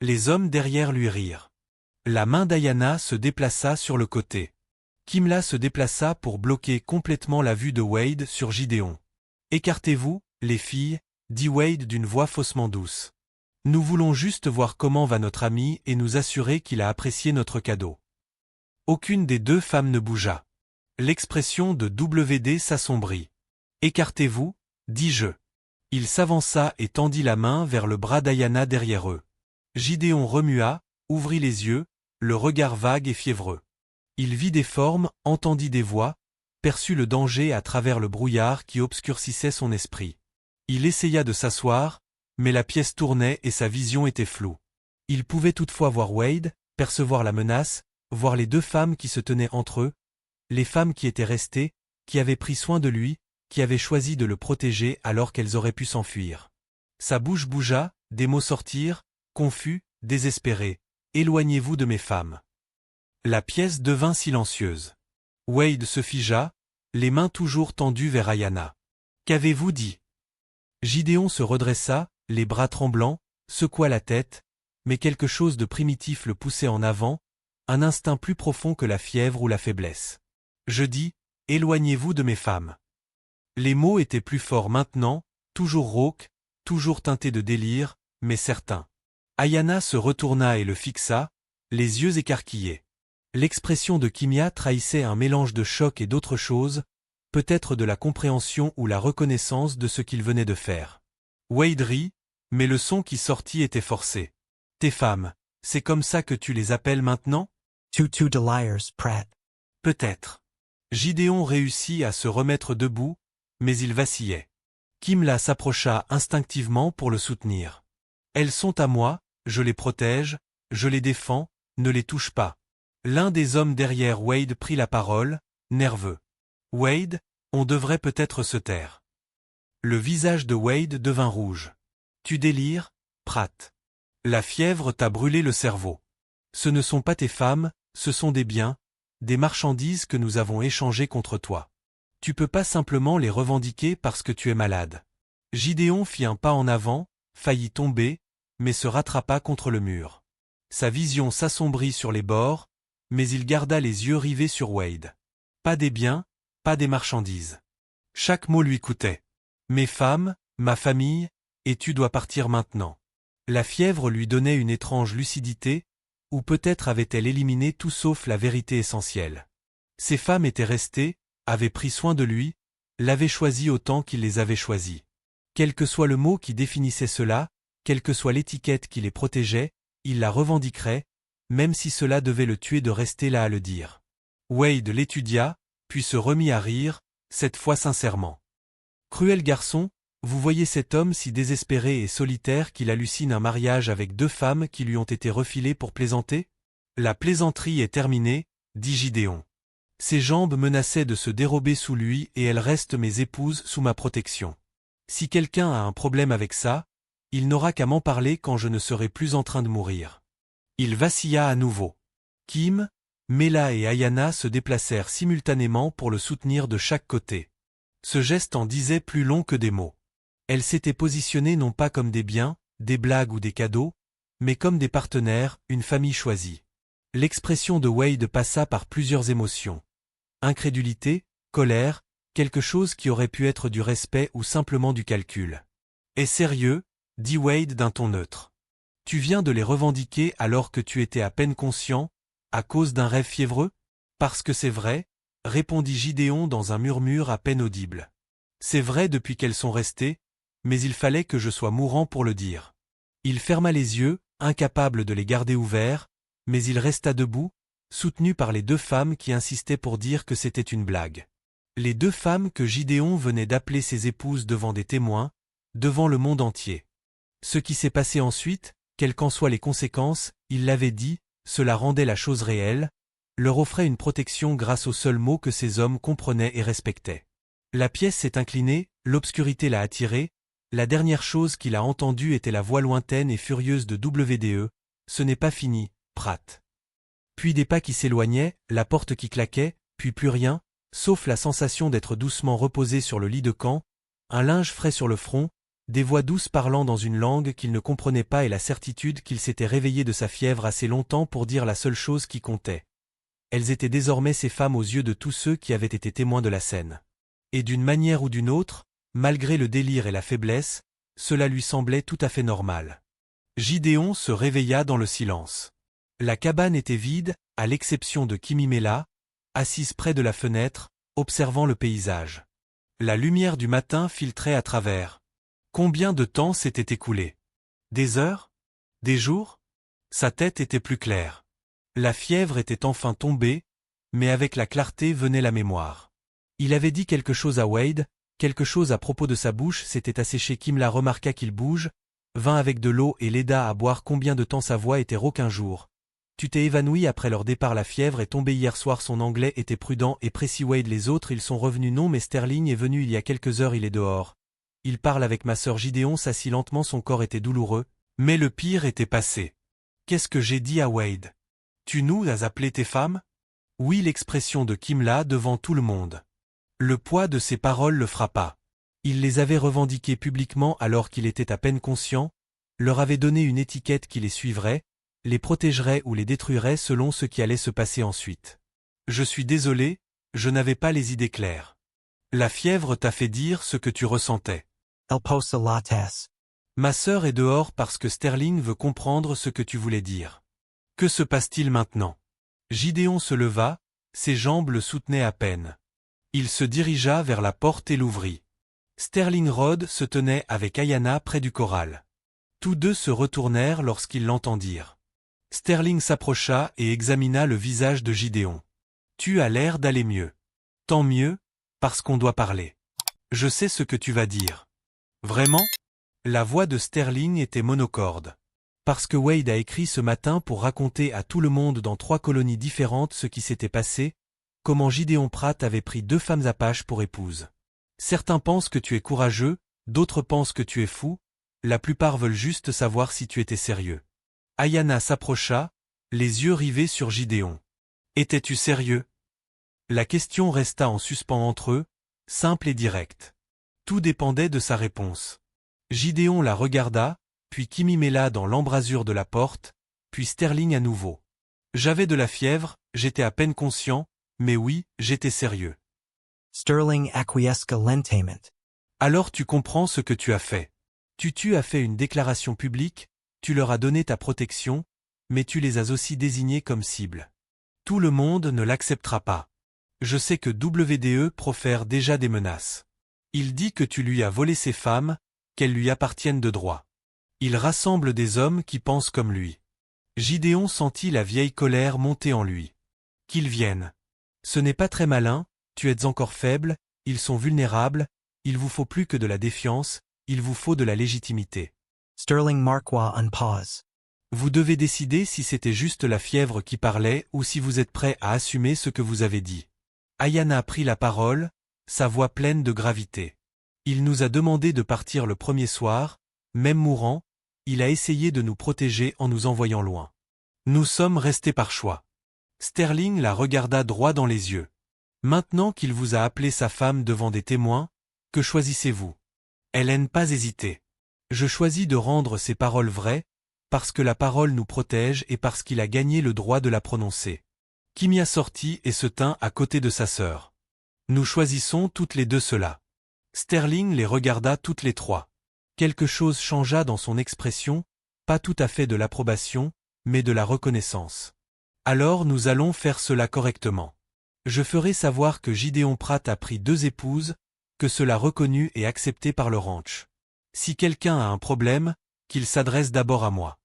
Les hommes derrière lui rirent. La main d'Ayanna se déplaça sur le côté. Kimla se déplaça pour bloquer complètement la vue de Wade sur Gideon. Écartez-vous, les filles, dit Wade d'une voix faussement douce. Nous voulons juste voir comment va notre ami et nous assurer qu'il a apprécié notre cadeau. Aucune des 2 femmes ne bougea. L'expression de WD s'assombrit. Écartez-vous, dis-je. Il s'avança et tendit la main vers le bras d'Ayanna derrière eux. Gideon remua, ouvrit les yeux, le regard vague et fiévreux. Il vit des formes, entendit des voix, perçut le danger à travers le brouillard qui obscurcissait son esprit. Il essaya de s'asseoir, mais la pièce tournait et sa vision était floue. Il pouvait toutefois voir Wade, percevoir la menace, voir les 2 femmes qui se tenaient entre eux, les femmes qui étaient restées, qui avaient pris soin de lui, qui avaient choisi de le protéger alors qu'elles auraient pu s'enfuir. Sa bouche bougea, des mots sortirent, confus, désespérés. Éloignez-vous de mes femmes. La pièce devint silencieuse. Wade se figea, les mains toujours tendues vers Ayanna. Qu'avez-vous dit? Gideon se redressa, les bras tremblants, secoua la tête, mais quelque chose de primitif le poussait en avant, un instinct plus profond que la fièvre ou la faiblesse. Je dis, éloignez-vous de mes femmes. Les mots étaient plus forts maintenant, toujours rauques, toujours teintés de délire, mais certains. Ayanna se retourna et le fixa, les yeux écarquillés. L'expression de Kimia trahissait un mélange de choc et d'autre chose, peut-être de la compréhension ou la reconnaissance de ce qu'il venait de faire. Wade rit, mais le son qui sortit était forcé. « Tes femmes, c'est comme ça que tu les appelles maintenant ?» Two Deliars, Pratt. Peut-être. Gideon réussit à se remettre debout, mais il vacillait. Kimla s'approcha instinctivement pour le soutenir. « Elles sont à moi, je les protège, je les défends, ne les touche pas. » L'un des hommes derrière Wade prit la parole, nerveux. « Wade, on devrait peut-être se taire. » Le visage de Wade devint rouge. « Tu délires, Pratt. La fièvre t'a brûlé le cerveau. Ce ne sont pas tes femmes, ce sont des biens, des marchandises que nous avons échangées contre toi. Tu peux pas simplement les revendiquer parce que tu es malade. » Gideon fit un pas en avant, faillit tomber, mais se rattrapa contre le mur. Sa vision s'assombrit sur les bords, mais il garda les yeux rivés sur Wade. Pas des biens, pas des marchandises. Chaque mot lui coûtait. Mes femmes, ma famille, et tu dois partir maintenant. La fièvre lui donnait une étrange lucidité, ou peut-être avait-elle éliminé tout sauf la vérité essentielle. Ces femmes étaient restées, avaient pris soin de lui, l'avaient choisi autant qu'il les avait choisis. Quel que soit le mot qui définissait cela, quelle que soit l'étiquette qui les protégeait, il la revendiquerait, même si cela devait le tuer de rester là à le dire. Wade l'étudia, puis se remit à rire, cette fois sincèrement. « Cruel garçon, vous voyez cet homme si désespéré et solitaire qu'il hallucine un mariage avec 2 femmes qui lui ont été refilées pour plaisanter ? La plaisanterie est terminée, dit Gideon. Ses jambes menaçaient de se dérober sous lui et elles restent mes épouses sous ma protection. Si quelqu'un a un problème avec ça, il n'aura qu'à m'en parler quand je ne serai plus en train de mourir. » Il vacilla à nouveau. Kim, Mela et Ayana se déplacèrent simultanément pour le soutenir de chaque côté. Ce geste en disait plus long que des mots. Elles s'étaient positionnées non pas comme des biens, des blagues ou des cadeaux, mais comme des partenaires, une famille choisie. L'expression de Wade passa par plusieurs émotions. Incrédulité, colère, quelque chose qui aurait pu être du respect ou simplement du calcul. « Est sérieux ?» dit Wade d'un ton neutre. « Tu viens de les revendiquer alors que tu étais à peine conscient, à cause d'un rêve fiévreux ? » « Parce que c'est vrai, » répondit Gideon dans un murmure à peine audible. « C'est vrai depuis qu'elles sont restées, mais il fallait que je sois mourant pour le dire. » Il ferma les yeux, incapable de les garder ouverts, mais il resta debout, soutenu par les 2 femmes qui insistaient pour dire que c'était une blague. Les 2 femmes que Gideon venait d'appeler ses épouses devant des témoins, devant le monde entier. Ce qui s'est passé ensuite, quelles qu'en soient les conséquences, il l'avait dit, cela rendait la chose réelle, leur offrait une protection grâce aux seuls mots que ces hommes comprenaient et respectaient. La pièce s'est inclinée, l'obscurité l'a attiré, la dernière chose qu'il a entendue était la voix lointaine et furieuse de WDE, « Ce n'est pas fini, Pratt. » Puis des pas qui s'éloignaient, la porte qui claquait, puis plus rien, sauf la sensation d'être doucement reposé sur le lit de camp, un linge frais sur le front, des voix douces parlant dans une langue qu'il ne comprenait pas et la certitude qu'il s'était réveillé de sa fièvre assez longtemps pour dire la seule chose qui comptait. Elles étaient désormais ces femmes aux yeux de tous ceux qui avaient été témoins de la scène. Et d'une manière ou d'une autre, malgré le délire et la faiblesse, cela lui semblait tout à fait normal. Gideon se réveilla dans le silence. La cabane était vide, à l'exception de Kimimela, assise près de la fenêtre, observant le paysage. La lumière du matin filtrait à travers. Combien de temps s'était écoulé? Des heures? Des jours? Sa tête était plus claire. La fièvre était enfin tombée, mais avec la clarté venait la mémoire. Il avait dit quelque chose à Wade, quelque chose à propos de sa bouche s'était asséchée. Kimla remarqua qu'il bouge, vint avec de l'eau et l'aida à boire. Combien de temps sa voix était rauque un jour. Tu t'es évanoui après leur départ. La fièvre est tombée hier soir. Son anglais était prudent et précis. Wade, les autres ils sont revenus. Non, mais Sterling est venu il y a quelques heures. Il est dehors. Il parle avec ma sœur. Gideon s'assit lentement. Son corps était douloureux, mais le pire était passé. Qu'est-ce que j'ai dit à Wade? Tu nous as appelé tes femmes? Oui, l'expression de Kimla devant tout le monde. Le poids de ses paroles le frappa. Il les avait revendiquées publiquement alors qu'il était à peine conscient, leur avait donné une étiquette qui les suivrait, les protégerait ou les détruirait selon ce qui allait se passer ensuite. Je suis désolé, je n'avais pas les idées claires. La fièvre t'a fait dire ce que tu ressentais. El Posa Lattes. Ma sœur est dehors parce que Sterling veut comprendre ce que tu voulais dire. Que se passe-t-il maintenant? Gideon se leva, ses jambes le soutenaient à peine. Il se dirigea vers la porte et l'ouvrit. Sterling Rod se tenait avec Ayanna près du corral. Tous deux se retournèrent lorsqu'ils l'entendirent. Sterling s'approcha et examina le visage de Gideon. « Tu as l'air d'aller mieux. Tant mieux, parce qu'on doit parler. Je sais ce que tu vas dire. » « Vraiment ?» La voix de Sterling était monocorde. Parce que Wade a écrit ce matin pour raconter à tout le monde dans 3 colonies différentes ce qui s'était passé, comment Gideon Pratt avait pris 2 femmes apaches pour épouses. Certains pensent que tu es courageux, d'autres pensent que tu es fou, la plupart veulent juste savoir si tu étais sérieux. Ayanna s'approcha, les yeux rivés sur Gideon. « Étais-tu sérieux ?» La question resta en suspens entre eux, simple et directe. Tout dépendait de sa réponse. Gideon la regarda, puis Kimimela dans l'embrasure de la porte, puis Sterling à nouveau. « J'avais de la fièvre, j'étais à peine conscient, mais oui, j'étais sérieux. » Sterling acquiesced lentament. « Alors tu comprends ce que tu as fait. Tu as fait une déclaration publique, tu leur as donné ta protection, mais tu les as aussi désignés comme cible. Tout le monde ne l'acceptera pas. Je sais que WDE profère déjà des menaces. Il dit que tu lui as volé ses femmes, qu'elles lui appartiennent de droit. Il rassemble des hommes qui pensent comme lui. » Gideon sentit la vieille colère monter en lui. « Qu'ils viennent. Ce n'est pas très malin, tu es encore faible, ils sont vulnérables, il vous faut plus que de la défiance, il vous faut de la légitimité. » Sterling Marquand unpause. Vous devez décider si c'était juste la fièvre qui parlait ou si vous êtes prêt à assumer ce que vous avez dit. Ayanna prit la parole, sa voix pleine de gravité. Il nous a demandé de partir le premier soir, même mourant, il a essayé de nous protéger en nous envoyant loin. Nous sommes restés par choix. Sterling la regarda droit dans les yeux. Maintenant qu'il vous a appelé sa femme devant des témoins, que choisissez-vous? Elle n'a pas hésité. Je choisis de rendre ces paroles vraies, parce que la parole nous protège et parce qu'il a gagné le droit de la prononcer. Kimia sortit et se tint à côté de sa sœur. Nous choisissons toutes les deux cela. Sterling les regarda toutes les trois. Quelque chose changea dans son expression, pas tout à fait de l'approbation, mais de la reconnaissance. Alors nous allons faire cela correctement. Je ferai savoir que Gideon Pratt a pris 2 épouses, que cela reconnu et accepté par le ranch. Si quelqu'un a un problème, qu'il s'adresse d'abord à moi.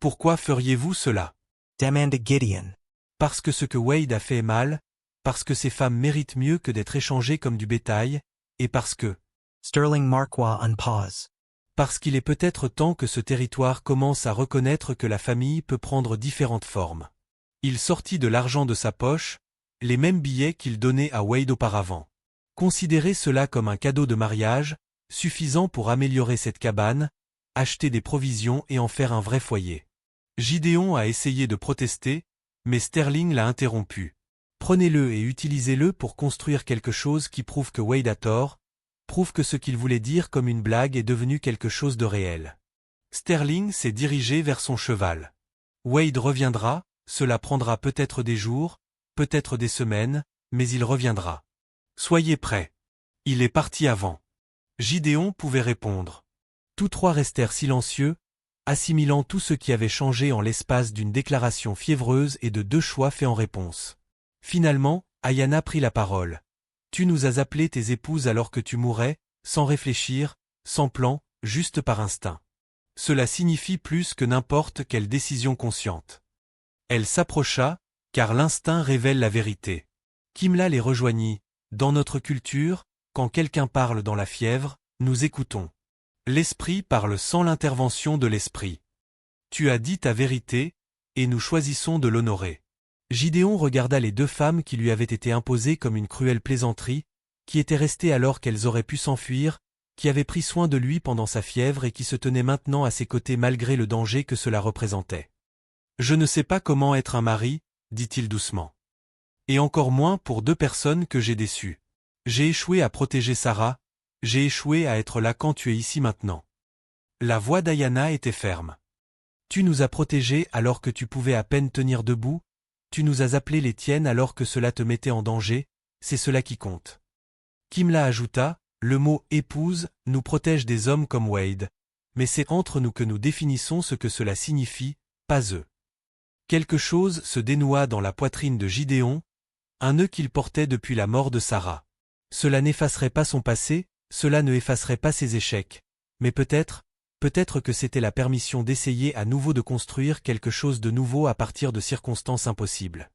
Pourquoi feriez-vous cela? Demanded Gideon. Parce que ce que Wade a fait est mal, parce que ces femmes méritent mieux que d'être échangées comme du bétail, et parce que... Sterling Marquand unpause. Parce qu'il est peut-être temps que ce territoire commence à reconnaître que la famille peut prendre différentes formes. Il sortit de l'argent de sa poche, les mêmes billets qu'il donnait à Wade auparavant. Considérez cela comme un cadeau de mariage, suffisant pour améliorer cette cabane, acheter des provisions et en faire un vrai foyer. Gideon a essayé de protester, mais Sterling l'a interrompu. Prenez-le et utilisez-le pour construire quelque chose qui prouve que Wade a tort, prouve que ce qu'il voulait dire comme une blague est devenu quelque chose de réel. Sterling s'est dirigé vers son cheval. Wade reviendra, cela prendra peut-être des jours, peut-être des semaines, mais il reviendra. Soyez prêts. Il est parti avant. Gideon pouvait répondre. Tous trois restèrent silencieux, assimilant tout ce qui avait changé en l'espace d'une déclaration fiévreuse et de 2 choix faits en réponse. Finalement, Ayanna prit la parole. Tu nous as appelé tes épouses alors que tu mourais, sans réfléchir, sans plan, juste par instinct. Cela signifie plus que n'importe quelle décision consciente. Elle s'approcha, car l'instinct révèle la vérité. Kimla les rejoignit. Dans notre culture, quand quelqu'un parle dans la fièvre, nous écoutons. L'esprit parle sans l'intervention de l'esprit. Tu as dit ta vérité, et nous choisissons de l'honorer. Gideon regarda les 2 femmes qui lui avaient été imposées comme une cruelle plaisanterie, qui étaient restées alors qu'elles auraient pu s'enfuir, qui avaient pris soin de lui pendant sa fièvre et qui se tenaient maintenant à ses côtés malgré le danger que cela représentait. « Je ne sais pas comment être un mari, dit-il doucement. Et encore moins pour 2 personnes que j'ai déçues. J'ai échoué à protéger Sarah, j'ai échoué à être là quand tu es ici maintenant. » La voix d'Ayanna était ferme. « Tu nous as protégés alors que tu pouvais à peine tenir debout, tu nous as appelés les tiennes alors que cela te mettait en danger, c'est cela qui compte. » Kimla ajouta, le mot « épouse » nous protège des hommes comme Wade, mais c'est entre nous que nous définissons ce que cela signifie, pas eux. Quelque chose se dénoua dans la poitrine de Gideon, un nœud qu'il portait depuis la mort de Sarah. Cela n'effacerait pas son passé, cela ne effacerait pas ses échecs, mais peut-être que c'était la permission d'essayer à nouveau de construire quelque chose de nouveau à partir de circonstances impossibles.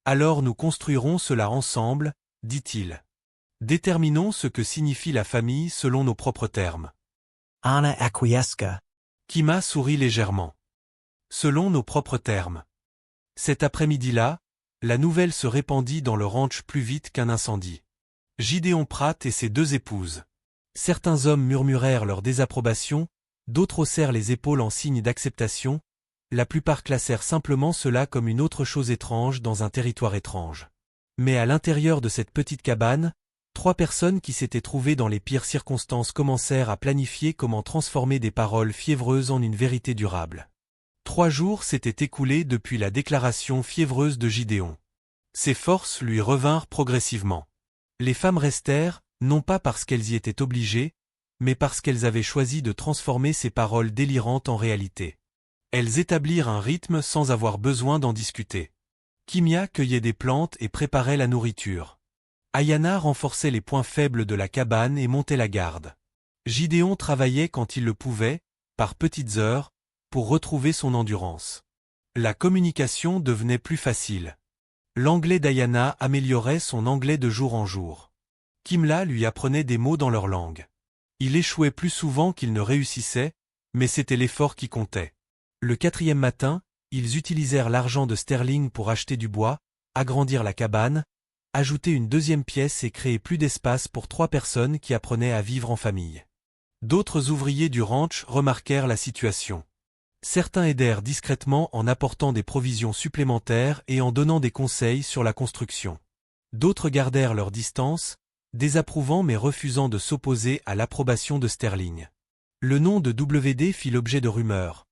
Alors nous construirons cela ensemble, dit-il. Déterminons ce que signifie la famille selon nos propres termes. Anna acquiesca. Kima sourit légèrement. Selon nos propres termes. Cet après-midi-là, la nouvelle se répandit dans le ranch plus vite qu'un incendie. Gideon Pratt et ses deux épouses. Certains hommes murmurèrent leur désapprobation, d'autres haussèrent les épaules en signe d'acceptation, la plupart classèrent simplement cela comme une autre chose étrange dans un territoire étrange. Mais à l'intérieur de cette petite cabane, 3 personnes qui s'étaient trouvées dans les pires circonstances commencèrent à planifier comment transformer des paroles fiévreuses en une vérité durable. 3 jours s'étaient écoulés depuis la déclaration fiévreuse de Gideon. Ses forces lui revinrent progressivement. Les femmes restèrent, non pas parce qu'elles y étaient obligées, mais parce qu'elles avaient choisi de transformer ces paroles délirantes en réalité. Elles établirent un rythme sans avoir besoin d'en discuter. Kimia cueillait des plantes et préparait la nourriture. Ayana renforçait les points faibles de la cabane et montait la garde. Gideon travaillait quand il le pouvait, par petites heures, pour retrouver son endurance. La communication devenait plus facile. L'anglais d'Ayana améliorait son anglais de jour en jour. Kimla lui apprenait des mots dans leur langue. Il échouait plus souvent qu'il ne réussissait, mais c'était l'effort qui comptait. Le 4e matin, ils utilisèrent l'argent de Sterling pour acheter du bois, agrandir la cabane, ajouter une 2e pièce et créer plus d'espace pour 3 personnes qui apprenaient à vivre en famille. D'autres ouvriers du ranch remarquèrent la situation. Certains aidèrent discrètement en apportant des provisions supplémentaires et en donnant des conseils sur la construction. D'autres gardèrent leur distance, désapprouvant mais refusant de s'opposer à l'approbation de Sterling. Le nom de WD fit l'objet de rumeurs.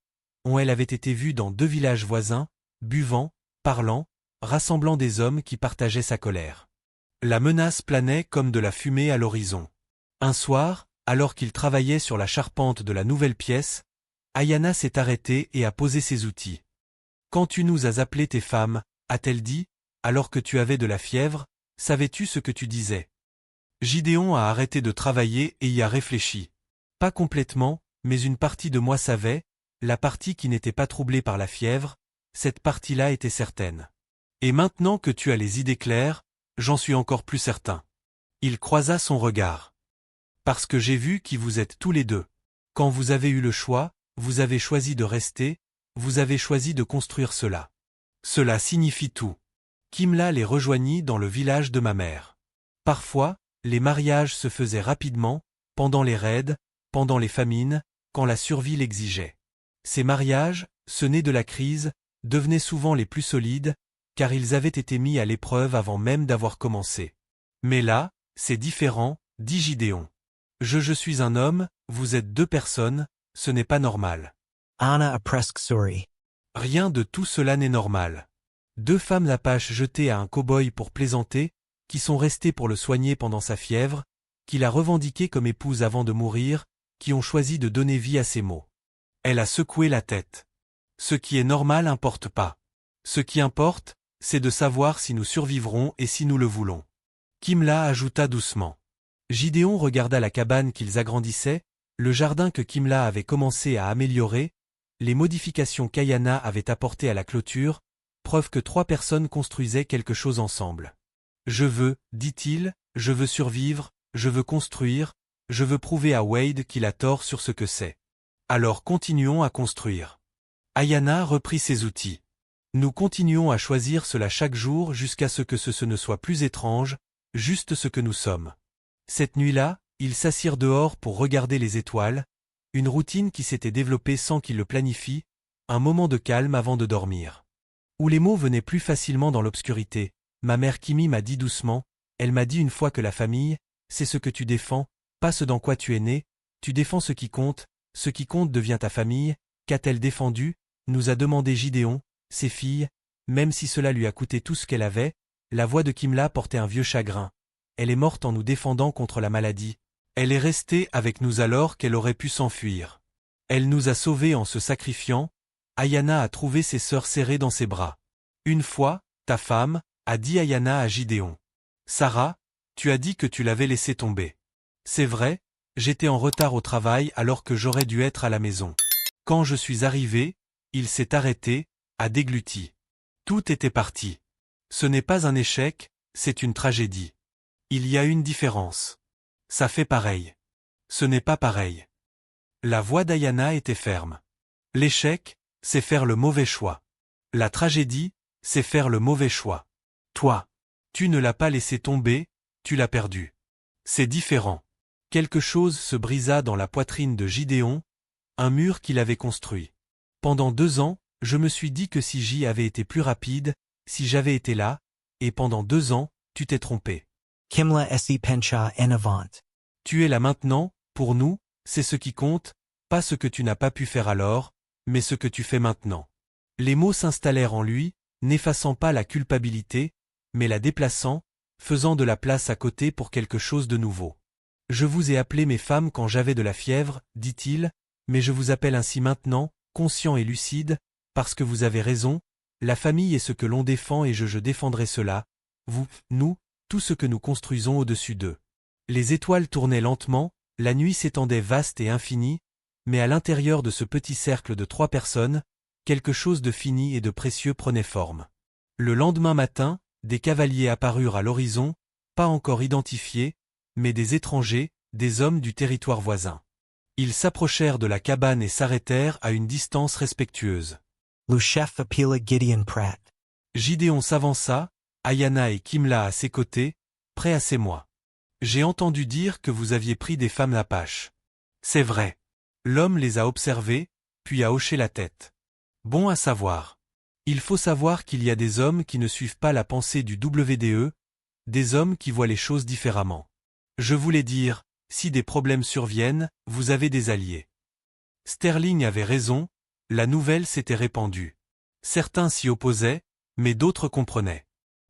Elle avait été vue dans 2 villages voisins, buvant, parlant, rassemblant des hommes qui partageaient sa colère. La menace planait comme de la fumée à l'horizon. Un soir, alors qu'il travaillait sur la charpente de la nouvelle pièce, Ayana s'est arrêtée et a posé ses outils. « Quand tu nous as appelé tes femmes, a-t-elle dit, alors que tu avais de la fièvre, savais-tu ce que tu disais ?» Gideon a arrêté de travailler et y a réfléchi. Pas complètement, mais une partie de moi savait, la partie qui n'était pas troublée par la fièvre, cette partie-là était certaine. Et maintenant que tu as les idées claires, j'en suis encore plus certain. Il croisa son regard. Parce que j'ai vu qui vous êtes tous les deux. Quand vous avez eu le choix, vous avez choisi de rester, vous avez choisi de construire cela. Cela signifie tout. Kimla les rejoignit dans le village de ma mère. Parfois, les mariages se faisaient rapidement, pendant les raids, pendant les famines, quand la survie l'exigeait. Ces mariages, ce nés de la crise, devenaient souvent les plus solides, car ils avaient été mis à l'épreuve avant même d'avoir commencé. Mais là, c'est différent, dit Gideon. Je suis un homme, vous êtes 2 personnes, ce n'est pas normal. Anna a presque sourit. Rien de tout cela n'est normal. 2 femmes apaches jetées à un cow-boy pour plaisanter, qui sont restées pour le soigner pendant sa fièvre, qu'il a revendiqué comme épouse avant de mourir, qui ont choisi de donner vie à ses mots. Elle a secoué la tête. Ce qui est normal n'importe pas. Ce qui importe, c'est de savoir si nous survivrons et si nous le voulons. Kimla ajouta doucement. Gideon regarda la cabane qu'ils agrandissaient, le jardin que Kimla avait commencé à améliorer, les modifications qu'Ayana avait apportées à la clôture, preuve que 3 personnes construisaient quelque chose ensemble. Je veux, dit-il, je veux survivre, je veux construire, je veux prouver à Wade qu'il a tort sur ce que c'est. Alors continuons à construire. Ayana reprit ses outils. Nous continuons à choisir cela chaque jour jusqu'à ce que ce ne soit plus étrange, juste ce que nous sommes. Cette nuit-là, ils s'assirent dehors pour regarder les étoiles, une routine qui s'était développée sans qu'ils le planifient, un moment de calme avant de dormir. Où les mots venaient plus facilement dans l'obscurité, ma mère Kimi m'a dit doucement, elle m'a dit une fois que la famille, c'est ce que tu défends, pas ce dans quoi tu es né, tu défends ce qui compte devient ta famille, qu'a-t-elle défendu, nous a demandé Gideon, ses filles, même si cela lui a coûté tout ce qu'elle avait, la voix de Kimla portait un vieux chagrin. Elle est morte en nous défendant contre la maladie. Elle est restée avec nous alors qu'elle aurait pu s'enfuir. Elle nous a sauvés en se sacrifiant, Ayana a trouvé ses sœurs serrées dans ses bras. Une fois, ta femme, a dit Ayana à Gideon. Sarah, tu as dit que tu l'avais laissé tomber. C'est vrai, j'étais en retard au travail alors que j'aurais dû être à la maison. Quand je suis arrivé, il s'est arrêté, a dégluti. Tout était parti. Ce n'est pas un échec, c'est une tragédie. Il y a une différence. Ça fait pareil. Ce n'est pas pareil. La voix d'Ayana était ferme. L'échec, c'est faire le mauvais choix. La tragédie, c'est faire le mauvais choix. Toi, tu ne l'as pas laissé tomber, tu l'as perdu. C'est différent. Quelque chose se brisa dans la poitrine de Gideon, un mur qu'il avait construit. Pendant 2 ans, je me suis dit que si J avait été plus rapide, si j'avais été là, et pendant 2 ans, tu t'es trompé. Kimla esi pencha en avant. Tu es là maintenant, pour nous, c'est ce qui compte, pas ce que tu n'as pas pu faire alors, mais ce que tu fais maintenant. Les mots s'installèrent en lui, n'effaçant pas la culpabilité, mais la déplaçant, faisant de la place à côté pour quelque chose de nouveau. Je vous ai appelé mes femmes quand j'avais de la fièvre, dit-il, mais je vous appelle ainsi maintenant, conscient et lucide, parce que vous avez raison, la famille est ce que l'on défend et je défendrai cela, vous, nous, tout ce que nous construisons au-dessus d'eux. Les étoiles tournaient lentement, la nuit s'étendait vaste et infinie, mais à l'intérieur de ce petit cercle de 3 personnes, quelque chose de fini et de précieux prenait forme. Le lendemain matin, des cavaliers apparurent à l'horizon, pas encore identifiés, mais des étrangers, des hommes du territoire voisin. Ils s'approchèrent de la cabane et s'arrêtèrent à une distance respectueuse. Le chef appela Gideon Pratt. Gideon s'avança, Ayana et Kimla à ses côtés, prêts à ses mois. J'ai entendu dire que vous aviez pris des femmes Apaches. C'est vrai. L'homme les a observées, puis a hoché la tête. Bon à savoir. Il faut savoir qu'il y a des hommes qui ne suivent pas la pensée du WDE, des hommes qui voient les choses différemment. Je voulais dire, si des problèmes surviennent, vous avez des alliés. Sterling avait raison, la nouvelle s'était répandue. Certains s'y opposaient, mais d'autres comprenaient.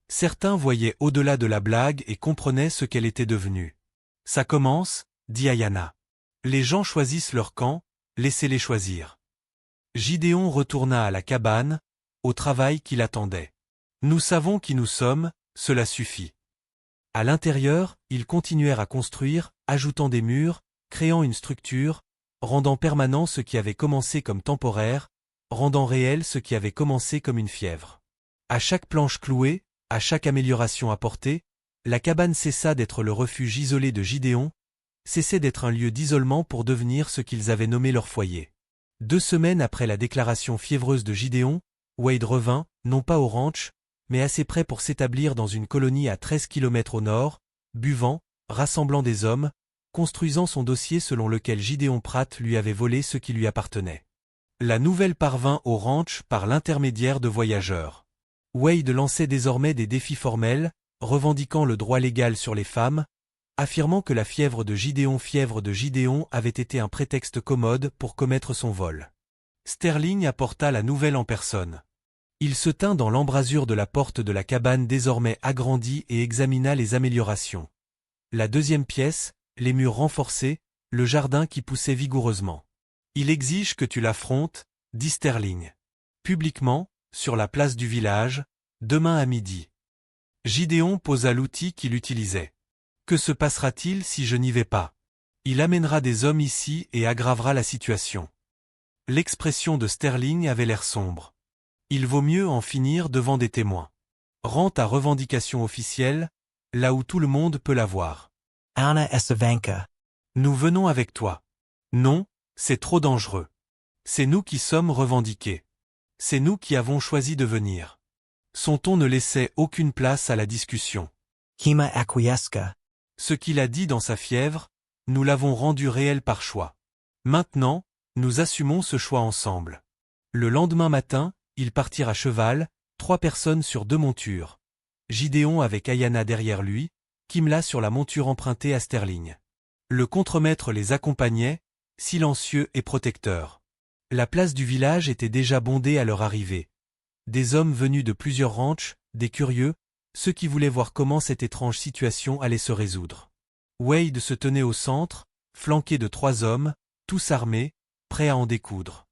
Certains voyaient au-delà de la blague et comprenaient ce qu'elle était devenue. Ça commence, dit Ayana. Les gens choisissent leur camp, laissez-les choisir. Gideon retourna à la cabane, au travail qui l'attendait. Nous savons qui nous sommes, cela suffit. À l'intérieur, ils continuèrent à construire, ajoutant des murs, créant une structure, rendant permanent ce qui avait commencé comme temporaire, rendant réel ce qui avait commencé comme une fièvre. À chaque planche clouée, à chaque amélioration apportée, la cabane cessa d'être le refuge isolé de Gideon, cessait d'être un lieu d'isolement pour devenir ce qu'ils avaient nommé leur foyer. 2 semaines après la déclaration fiévreuse de Gideon, Wade revint, non pas au ranch, mais assez près pour s'établir dans une colonie à 13 km au nord, buvant, rassemblant des hommes, construisant son dossier selon lequel Gideon Pratt lui avait volé ce qui lui appartenait. La nouvelle parvint au ranch par l'intermédiaire de voyageurs. Wade lançait désormais des défis formels, revendiquant le droit légal sur les femmes, affirmant que la fièvre de Gideon avait été un prétexte commode pour commettre son vol. Sterling apporta la nouvelle en personne. Il se tint dans l'embrasure de la porte de la cabane désormais agrandie et examina les améliorations. La deuxième pièce, les murs renforcés, le jardin qui poussait vigoureusement. Il exige que tu l'affrontes, dit Sterling. Publiquement, sur la place du village, demain à midi. Gideon posa l'outil qu'il utilisait. Que se passera-t-il si je n'y vais pas? Il amènera des hommes ici et aggravera la situation. L'expression de Sterling avait l'air sombre. Il vaut mieux en finir devant des témoins. Rends ta revendication officielle, là où tout le monde peut la voir. Anna Esavanka. Nous venons avec toi. Non, c'est trop dangereux. C'est nous qui sommes revendiqués. C'est nous qui avons choisi de venir. Son ton ne laissait aucune place à la discussion. Kima Akwiyeska. Ce qu'il a dit dans sa fièvre, nous l'avons rendu réel par choix. Maintenant, nous assumons ce choix ensemble. Le lendemain matin, ils partirent à cheval, 3 personnes sur 2 montures. Gideon avec Ayana derrière lui, Kimla sur la monture empruntée à Sterling. Le contremaître les accompagnait, silencieux et protecteur. La place du village était déjà bondée à leur arrivée. Des hommes venus de plusieurs ranchs, des curieux, ceux qui voulaient voir comment cette étrange situation allait se résoudre. Wade se tenait au centre, flanqué de 3 hommes, tous armés, prêts à en découdre.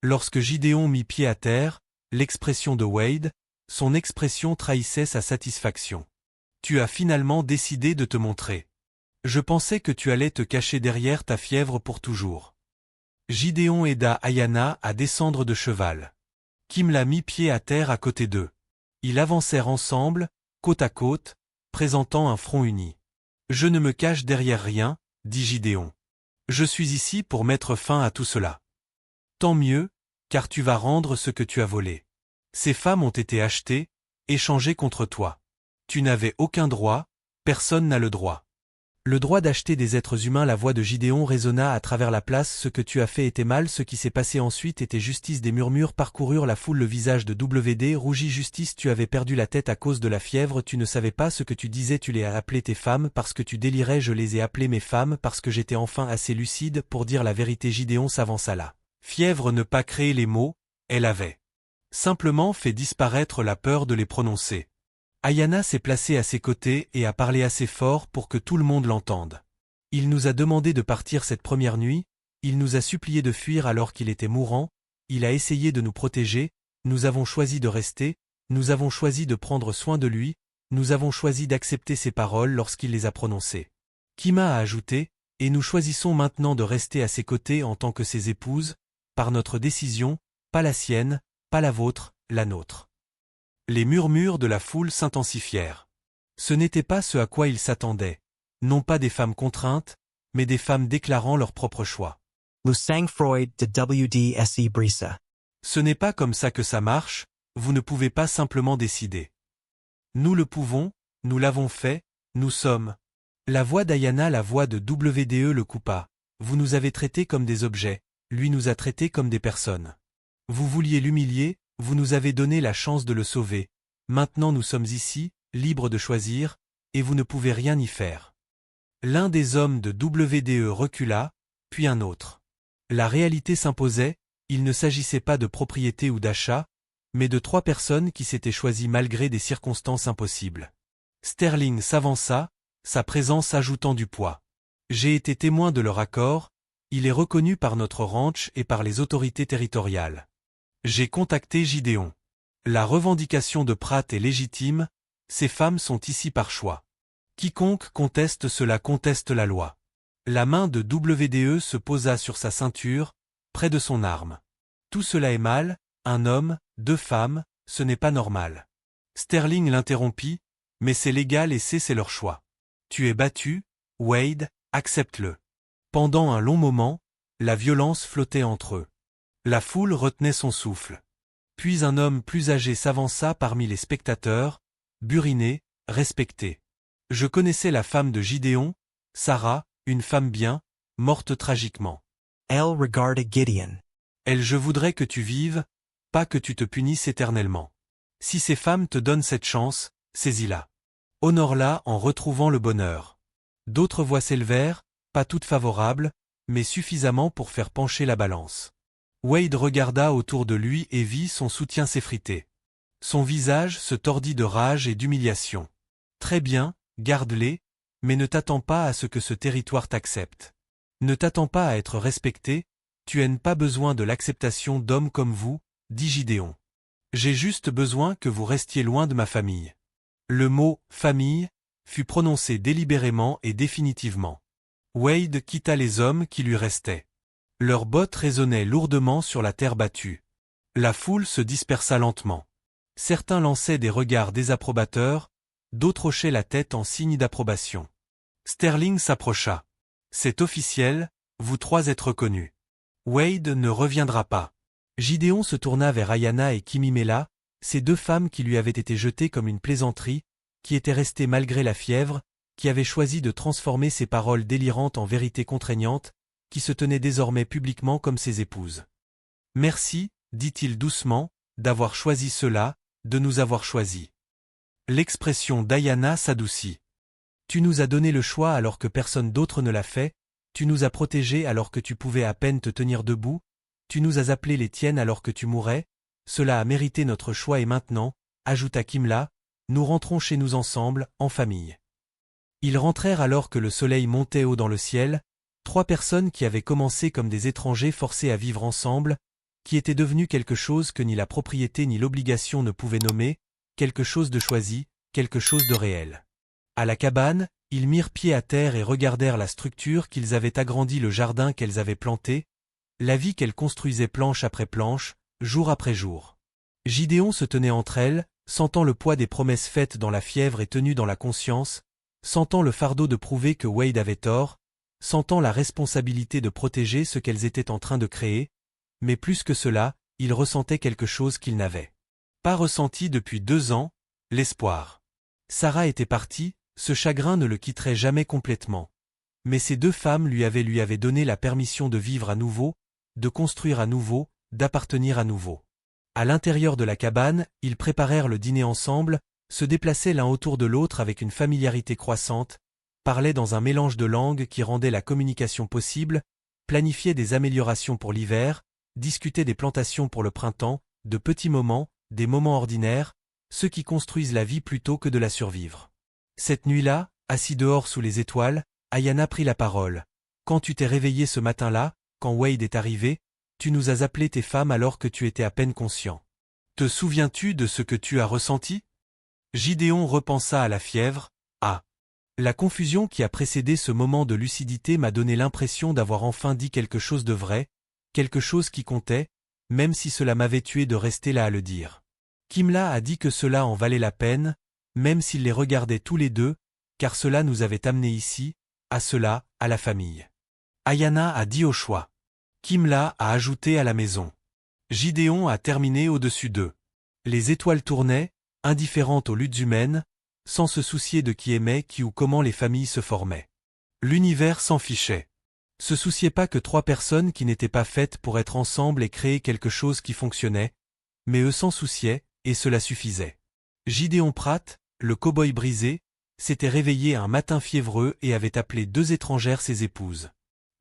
Lorsque Gideon mit pied à terre, l'expression de Wade, son expression trahissait sa satisfaction. Tu as finalement décidé de te montrer. Je pensais que tu allais te cacher derrière ta fièvre pour toujours. Gideon aida Ayanna à descendre de cheval. Kim l'a mis pied à terre à côté d'eux. Ils avancèrent ensemble, côte à côte, présentant un front uni. Je ne me cache derrière rien, dit Gideon. Je suis ici pour mettre fin à tout cela. Tant mieux, car tu vas rendre ce que tu as volé. Ces femmes ont été achetées, échangées contre toi. Tu n'avais aucun droit, personne n'a le droit. Le droit d'acheter des êtres humains. La voix de Gideon résonna à travers la place. Ce que tu as fait était mal, ce qui s'est passé ensuite était justice. Des murmures parcoururent la foule. Le visage de WD rougit. Justice, tu avais perdu la tête à cause de la fièvre. Tu ne savais pas ce que tu disais. Tu les as appelées tes femmes parce que tu délirais. Je les ai appelées mes femmes parce que j'étais enfin assez lucide pour dire la vérité. Gideon s'avança là. Fièvre ne pas créer les mots, elle avait simplement fait disparaître la peur de les prononcer. Ayanna s'est placée à ses côtés et a parlé assez fort pour que tout le monde l'entende. Il nous a demandé de partir cette première nuit, il nous a supplié de fuir alors qu'il était mourant, il a essayé de nous protéger, nous avons choisi de rester, nous avons choisi de prendre soin de lui, nous avons choisi d'accepter ses paroles lorsqu'il les a prononcées. Kima a ajouté, et nous choisissons maintenant de rester à ses côtés en tant que ses épouses, par notre décision, pas la sienne, pas la vôtre, la nôtre. Les murmures de la foule s'intensifièrent. Ce n'était pas ce à quoi ils s'attendaient, non pas des femmes contraintes, mais des femmes déclarant leur propre choix. Lusang Freud de WDSE Brisa. Ce n'est pas comme ça que ça marche, vous ne pouvez pas simplement décider. Nous le pouvons, nous l'avons fait, nous sommes. La voix d'Ayanna, la voix de WDE le coupa. Vous nous avez traités comme des objets, lui nous a traités comme des personnes. Vous vouliez l'humilier, vous nous avez donné la chance de le sauver. Maintenant nous sommes ici, libres de choisir, et vous ne pouvez rien y faire. L'un des hommes de WDE recula, puis un autre. La réalité s'imposait, il ne s'agissait pas de propriété ou d'achat, mais de 3 personnes qui s'étaient choisies malgré des circonstances impossibles. Sterling s'avança, sa présence ajoutant du poids. J'ai été témoin de leur accord, il est reconnu par notre ranch et par les autorités territoriales. J'ai contacté Gideon. La revendication de Pratt est légitime, ces femmes sont ici par choix. Quiconque conteste cela conteste la loi. La main de WDE se posa sur sa ceinture, près de son arme. Tout cela est mal, un homme, 2 femmes, ce n'est pas normal. Sterling l'interrompit, mais c'est légal et c'est leur choix. Tu es battu, Wade, accepte-le. Pendant un long moment, la violence flottait entre eux. La foule retenait son souffle. Puis un homme plus âgé s'avança parmi les spectateurs, buriné, respecté. Je connaissais la femme de Gideon, Sarah, une femme bien, morte tragiquement. Elle regarda Gideon. Elle, je voudrais que tu vives, pas que tu te punisses éternellement. Si ces femmes te donnent cette chance, saisis-la. Honore-la en retrouvant le bonheur. D'autres voix s'élevèrent, pas toutes favorables, mais suffisamment pour faire pencher la balance. Wade regarda autour de lui et vit son soutien s'effriter. Son visage se tordit de rage et d'humiliation. Très bien, garde-les, mais ne t'attends pas à ce que ce territoire t'accepte. Ne t'attends pas à être respecté, tu n'as pas besoin de l'acceptation d'hommes comme vous, dit Gideon. J'ai juste besoin que vous restiez loin de ma famille. Le mot « famille » fut prononcé délibérément et définitivement. Wade quitta les hommes qui lui restaient. Leurs bottes résonnaient lourdement sur la terre battue. La foule se dispersa lentement. Certains lançaient des regards désapprobateurs, d'autres hochaient la tête en signe d'approbation. Sterling s'approcha. C'est officiel, vous 3 êtes reconnus. Wade ne reviendra pas. Gideon se tourna vers Ayanna et Kimimela, ces 2 femmes qui lui avaient été jetées comme une plaisanterie, qui étaient restées malgré la fièvre, qui avaient choisi de transformer ces paroles délirantes en vérité contraignante, qui se tenaient désormais publiquement comme ses épouses. Merci, dit-il doucement, d'avoir choisi cela, de nous avoir choisis. L'expression d'Ayanna s'adoucit. Tu nous as donné le choix alors que personne d'autre ne l'a fait, tu nous as protégés alors que tu pouvais à peine te tenir debout, tu nous as appelés les tiennes alors que tu mourais, cela a mérité notre choix et maintenant, ajouta Kimla, nous rentrons chez nous ensemble, en famille. Ils rentrèrent alors que le soleil montait haut dans le ciel, 3 personnes qui avaient commencé comme des étrangers forcés à vivre ensemble, qui était devenu quelque chose que ni la propriété ni l'obligation ne pouvaient nommer, quelque chose de choisi, quelque chose de réel. À la cabane, ils mirent pied à terre et regardèrent la structure qu'ils avaient agrandie, le jardin qu'elles avaient planté, la vie qu'elles construisaient planche après planche, jour après jour. Gideon se tenait entre elles, sentant le poids des promesses faites dans la fièvre et tenues dans la conscience, sentant le fardeau de prouver que Wade avait tort, sentant la responsabilité de protéger ce qu'elles étaient en train de créer, mais plus que cela, il ressentait quelque chose qu'il n'avait pas ressenti depuis 2 ans, l'espoir. Sarah était partie, ce chagrin ne le quitterait jamais complètement. Mais ces 2 femmes lui avaient donné la permission de vivre à nouveau, de construire à nouveau, d'appartenir à nouveau. À l'intérieur de la cabane, ils préparèrent le dîner ensemble, se déplaçaient l'un autour de l'autre avec une familiarité croissante, parlaient dans un mélange de langues qui rendait la communication possible, planifiaient des améliorations pour l'hiver, discutaient des plantations pour le printemps, de petits moments, des moments ordinaires, ceux qui construisent la vie plutôt que de la survivre. Cette nuit-là, assis dehors sous les étoiles, Ayanna prit la parole. Quand tu t'es réveillé ce matin-là, quand Wade est arrivé, tu nous as appelé tes femmes alors que tu étais à peine conscient. Te souviens-tu de ce que tu as ressenti? Gideon repensa à la fièvre. La confusion qui a précédé ce moment de lucidité m'a donné l'impression d'avoir enfin dit quelque chose de vrai, quelque chose qui comptait, même si cela m'avait tué de rester là à le dire. Kimla a dit que cela en valait la peine, même s'ils les regardaient tous les deux, car cela nous avait amenés ici, à cela, à la famille. Ayanna a dit au choix. Kimla a ajouté à la maison. Gideon a terminé au-dessus d'eux. Les étoiles tournaient, indifférentes aux luttes humaines, sans se soucier de qui aimait qui ou comment les familles se formaient. L'univers s'en fichait. Se souciait pas que 3 personnes qui n'étaient pas faites pour être ensemble et créer quelque chose qui fonctionnait, mais eux s'en souciaient, et cela suffisait. Gideon Pratt, le cow-boy brisé, s'était réveillé un matin fiévreux et avait appelé 2 étrangères ses épouses.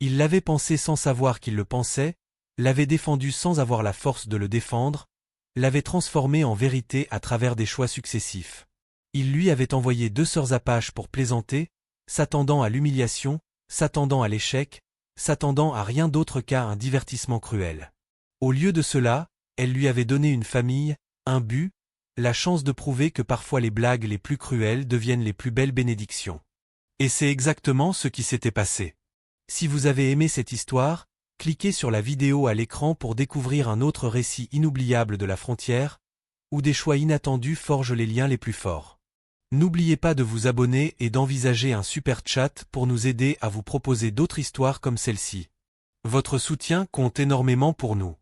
Il l'avait pensé sans savoir qu'il le pensait, l'avait défendu sans avoir la force de le défendre, l'avait transformé en vérité à travers des choix successifs. Il lui avait envoyé 2 sœurs apaches pour plaisanter, s'attendant à l'humiliation, s'attendant à l'échec, s'attendant à rien d'autre qu'à un divertissement cruel. Au lieu de cela, elle lui avait donné une famille, un but, la chance de prouver que parfois les blagues les plus cruelles deviennent les plus belles bénédictions. Et c'est exactement ce qui s'était passé. Si vous avez aimé cette histoire, cliquez sur la vidéo à l'écran pour découvrir un autre récit inoubliable de la frontière, où des choix inattendus forgent les liens les plus forts. N'oubliez pas de vous abonner et d'envisager un super chat pour nous aider à vous proposer d'autres histoires comme celle-ci. Votre soutien compte énormément pour nous.